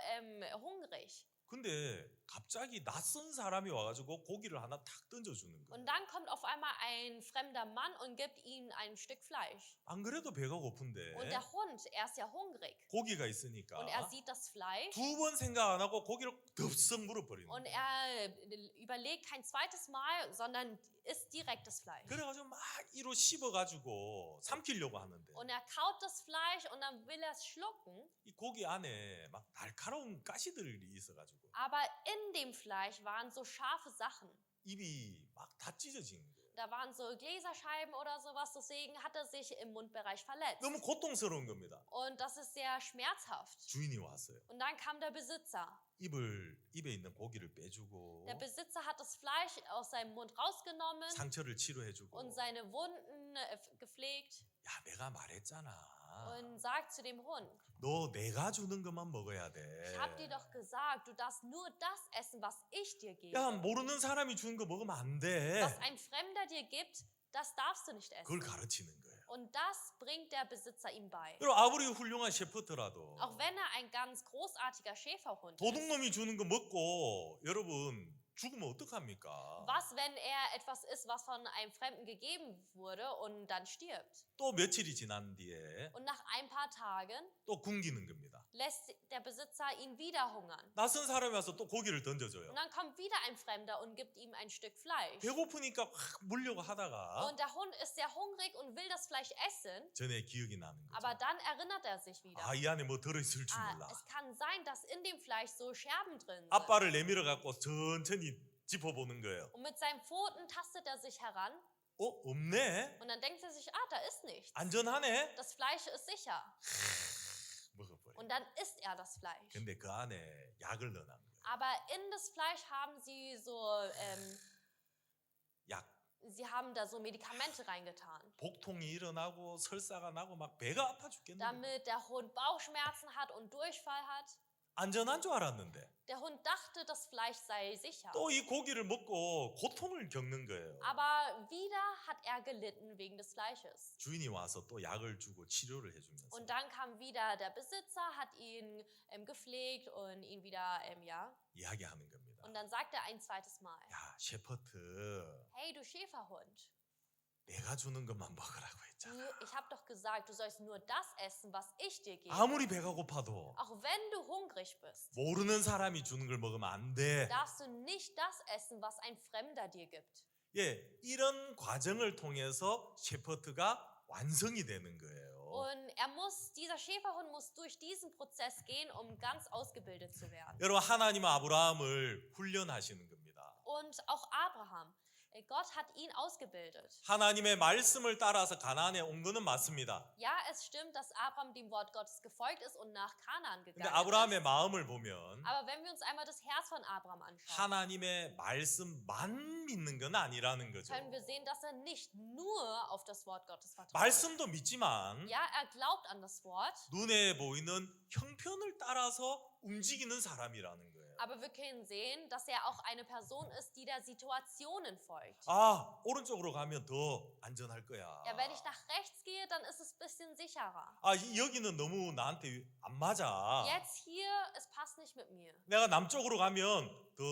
hungrig. 근데 갑자기 낯선 사람이 와가지고 고기를 하나 탁 던져주는 Und 거예요. dann kommt auf einmal ein fremder Mann und gibt ihnen ein Stück Fleisch. 안 그래도 배가 고픈데 Und der Hund, er ist ja hungrig. 고기가 있으니까 Und sieht das Fleisch. 두 번 생각 안 하고 고기를 덥석 물어버리는 Und 거예요. überlegt kein zweites Mal, sondern isst direkt das Fleisch. 그래가지고 막 이로 씹어가지고 삼키려고 하는데 Und er kaut das Fleisch und dann will er es schlucken. 이 고기 안에 막 날카로운 가시들이 있어가지고 Aber in dem Fleisch waren so scharfe Sachen. 입이 막 다 찢어진 거예요. Da waren so Gläserscheiben oder sowas, deswegen hat er sich im Mundbereich verletzt. 너무 고통스러운 겁니다. Und das ist sehr schmerzhaft. 주인이 왔어요. Und dann kam der Besitzer. 입에 있는 고기를 빼주고 Der Besitzer hat das Fleisch aus seinem Mund rausgenommen 상처를 치료해주고 und seine Wunden gepflegt 야 내가 말했잖아. und sagt zu dem Hund, 너 내가 주는 것만 먹어야 돼. ich hab dir doch gesagt, du darfst nur das essen, was ich dir gebe. 야 모르는 사람이 주는 거 먹으면 안 돼. Was ein Fremder dir gibt, das darfst du nicht 그걸 essen. 가르치는 거예요. Und das bringt der Besitzer ihm bei. 그리고 아무리 훌륭한 셰퍼트라도 Auch wenn er ein ganz großartiger Schäferhund ist. 도둑놈이 주는 거 먹고 여러분 죽으면 어떡합니까? Was, wenn er etwas isst, was von einem Fremden gegeben wurde und dann stirbt? 또 며칠이 지난 뒤에 Und nach ein paar Tagen 또 굶기는 겁니다. lässt der Besitzer ihn wieder hungern. 낯선 사람이 와서 또 고기를 던져줘요. Und dann kommt wieder ein Fremder und gibt ihm ein Stück Fleisch. 배고프니까 확 물려고 하다가 Und der Hund ist sehr hungrig und will das Fleisch essen, 전에 기억이 나는 aber 거죠. dann erinnert er sich wieder. 아, 이 안에 뭐 들어있을 줄 몰라. Es kann sein, dass in dem Fleisch so Scherben drin sind. 앞발을 내밀어 갖고 천천히 짚어보는 거예요. Und mit seinen Pfoten tastet er sich heran 없네? und dann denkt er sich, da ist nichts. 안전하네? Das Fleisch ist sicher. 먹어버려. Und dann isst er das Fleisch. 근데 그 안에 약을 넣어놓은 거예요. Aber in das Fleisch haben sie so, 약. sie haben da so Medikamente reingetan, 복통이 일어나고 설사가 나고 막 배가 아파 죽겠는 거예요. damit der Hund Bauchschmerzen hat und Durchfall hat. 안전한 줄 알았는데 Der Hund dachte, das Fleisch sei sicher. 또 이 고기를 먹고 고통을 겪는 거예요. Aber wieder hat er gelitten wegen des Fleisches. 주인이 와서 또 약을 주고 치료를 해주면서 Und dann kam wieder der Besitzer, hat ihn gepflegt und ihn wieder, 이야기하는 겁니다. Und dann sagt er ein zweites Mal, 야, 셰퍼트, hey du Schäferhund, 내가 주는 것만 먹으라고 했잖아. ich habe doch gesagt, du sollst nur das essen, was ich dir gebe. 아무리 배가 고파도 Auch wenn du hungrig bist, 모르는 사람이 주는 걸 먹으면 안 돼. darfst du nicht das essen, was ein Fremder dir gibt. 예, 이런 과정을 통해서 셰퍼트가 완성이 되는 거예요. Und dieser Schäferhund muss durch diesen Prozess gehen, um ganz ausgebildet zu werden. 여러분 하나님은 아브라함을 훈련하시는 겁니다. Und auch Abraham, Gott hat ihn ausgebildet. 하나님의 말씀을 따라서 가나안에 온 거는 맞습니다. Ja, es stimmt, dass Abraham dem Wort Gottes gefolgt ist und nach Kanaan 근데 gegangen 아브라함의 ist. 마음을 보면 Aber wenn wir uns einmal das Herz von Abraham anschauen, 하나님의 말씀만 믿는 건 아니라는 거죠. können wir sehen, dass er nicht nur auf das Wort Gottes vertraut. 말씀도 믿지만 Ja, er glaubt an das Wort, 눈에 보이는 형편을 따라서 움직이는 사람이라는 거예요. aber wir können sehen, dass er auch eine Person ist, die der Situationen folgt. 아, 오른쪽으로 가면 더 안전할 거야. Ja, wenn ich nach rechts gehe, dann ist es ein bisschen sicherer. 아, 여기는 너무 나한테 안 맞아. Jetzt hier, es passt nicht mit mir. 내가 남쪽으로 가면 더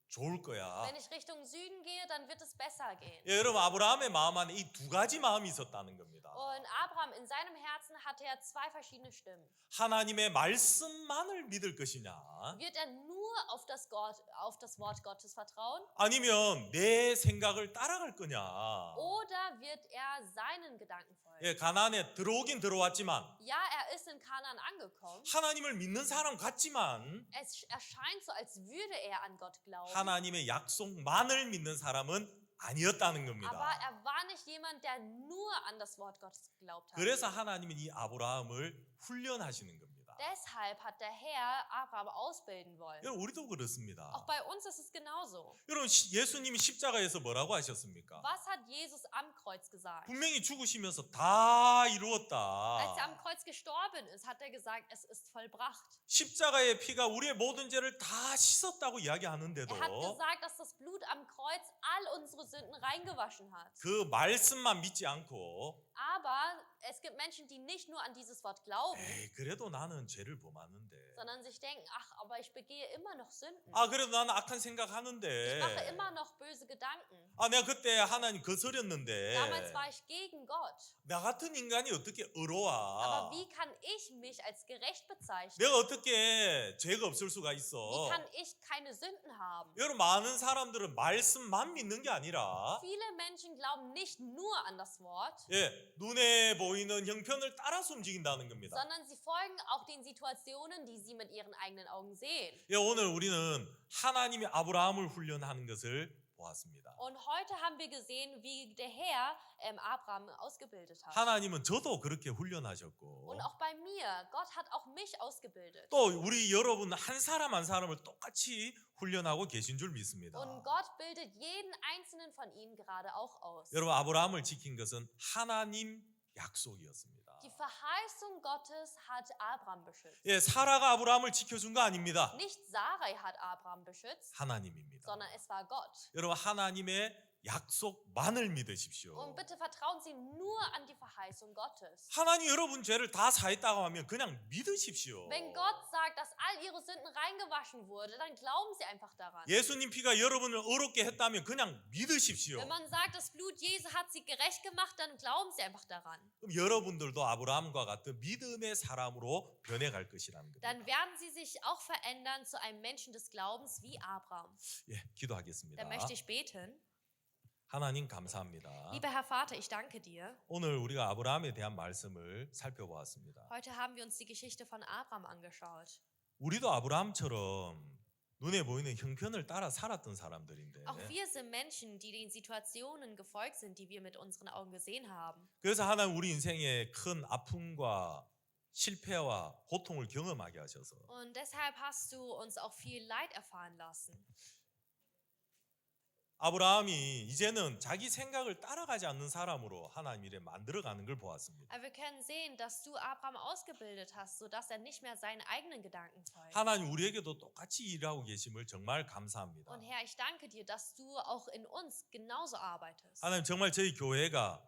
좋을 거야. Wenn ich Richtung Süden gehe, dann wird es besser gehen. 예, 여러분 아브라함의 마음 안에 이 두 가지 마음이 있었다는 겁니다. Und Abraham, in seinem Herzen hatte er zwei verschiedene Stimmen. 하나님의 말씀만을 믿을 것이냐? Wird er nur auf das Wort Gottes vertrauen? 아니면 내 생각을 따라갈 거냐? Oder wird er seinen Gedanken folgen? 예, 가나안에 들어오긴 들어왔지만 Ja, er ist in Kanaan angekommen. 하나님을 믿는 사람 같지만 Es erscheint so, als würde er an Gott glauben. 하나님의 약속만을 믿는 사람은 아니었다는 Aber 겁니다. er war nicht jemand, der nur an das Wort Gottes geglaubt hat. 그래서 하나님은 이 아브라함을 훈련하시는 겁니다. Deshalb hat der Herr Abraham ausbilden wollen. 여러분 우리도 그렇습니다. Auch bei uns ist es genauso. 여러분 예수님이 십자가에서 뭐라고 하셨습니까? Was hat Jesus am Kreuz gesagt? 분명히 죽으시면서 다 Als er 이루었다. am Kreuz gestorben ist, hat er gesagt, es ist vollbracht. 십자가의 피가 우리의 모든 죄를 다 씻었다고 이야기하는데도 Er hat gesagt, dass das Blut am Kreuz all unsere Sünden reingewaschen hat. 그 말씀만 믿지 않고 Aber es gibt Menschen, die nicht nur an dieses Wort glauben, 에이, 그래도 나는 죄를 범하는데. sondern sich denken, ach, aber ich begehe immer noch Sünden. 아, 그래도 나는 악한 생각 Ich mache 하는데. immer noch böse Gedanken. 아, 내가 그때 하나님 거스렸는데. Damals war ich gegen Gott. 나 같은 인간이 어떻게 Aber 의로워? wie kann ich mich als gerecht bezeichnen? 내가 어떻게 죄가 없을 수가 Wie 있어? kann ich keine Sünden haben? 여러분, 많은 사람들은 말씀만 믿는 게 아니라 Viele Menschen glauben nicht nur an das Wort, 예, 눈에 보이는 형편을 따라서 움직인다는 겁니다. sondern sie folgen auch den Situationen, die sie mit ihren eigenen Augen sehen. 예, 오늘 우리는 하나님이 아브라함을 훈련하는 것을 보았습니다. Und heute haben wir gesehen, wie der Herr Abraham ausgebildet hat. 하나님은 저도 그렇게 훈련하셨고 Und auch bei mir, Gott hat auch mich ausgebildet. 또 우리 여러분 한 사람 한 사람을 똑같이 훈련하고 계신 줄 믿습니다. Und Gott bildet jeden einzelnen von ihnen gerade auch aus. 여러분, 아브라함을 지킨 것은 하나님 약속이었습니다. Die Verheißung Gottes hat Abraham beschützt. 예, 사라가 아브라함을 지켜준 거 아닙니다. Nicht Sarai hat Abraham beschützt, 하나님입니다. sondern es war Gott. 여러분, 하나님의 약속만을 믿으십시오. Und bitte vertrauen Sie nur an die Verheißung Gottes. 하나님 여러분 죄를 다 사했다고 하면 그냥 믿으십시오. Wenn Gott sagt, dass all Ihre Sünden reingewaschen wurde, dann glauben Sie einfach daran. 예수님 피가 여러분을 의롭게 했다면 그냥 믿으십시오. Wenn man sagt, das Blut Jesu hat Sie gerecht gemacht, dann glauben Sie einfach daran. 그럼 여러분들도 아브라함과 같은 믿음의 사람으로 변해갈 것이라는 겁니다. Dann werden Sie sich auch verändern zu einem Menschen des Glaubens wie Abraham. 예, 기도하겠습니다. Da möchte ich beten. 하나님 감사합니다. Lieber Herr Vater, ich danke dir. 오늘 우리가 아브라함에 대한 말씀을 살펴보았습니다. Heute haben wir uns die Geschichte von Abraham angeschaut. 우리도 아브라함처럼 눈에 보이는 형편을 따라 살았던 사람들인데 Auch wir sind Menschen, die den Situationen gefolgt sind, die wir mit unseren Augen gesehen haben. 그래서 하나님 우리 인생에 큰 아픔과 실패와 고통을 경험하게 하셔서 Und deshalb hast du uns auch viel Leid erfahren lassen. 아브라함이 이제는 자기 생각을 따라가지 않는 사람으로 하나님 이래 만들어가는 걸 보았습니다. Aber wir können sehen, dass du Abraham ausgebildet hast, sodass er nicht mehr seinen eigenen Gedanken folgt. 하나님 우리에게도 똑같이 일하고 계심을 정말 감사합니다. Und Herr, ich danke dir, dass du auch in uns genauso arbeitest. 하나님 정말 저희 교회가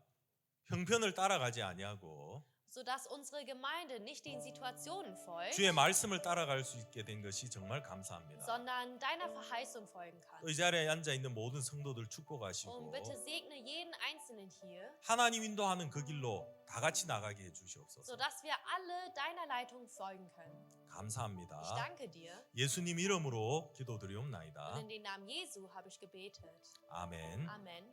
형편을 따라가지 아니하고 Sodass unsere Gemeinde nicht den Situationen folgt, 주의 말씀을 따라갈 수 있게 된 것이 정말 감사합니다. sondern deiner Verheißung folgen kann. 이 자리에 앉아 있는 모든 성도들 Und 축복하시고 bitte segne jeden Einzelnen hier, 하나님 인도하는 그 길로 다 같이 나가게 해주시옵소서. sodass wir alle deiner Leitung folgen können. Ich 감사합니다. danke dir. 예수님 이름으로 Und 기도드리옵나이다. in den Namen Jesu habe ich gebetet. 아멘. Amen.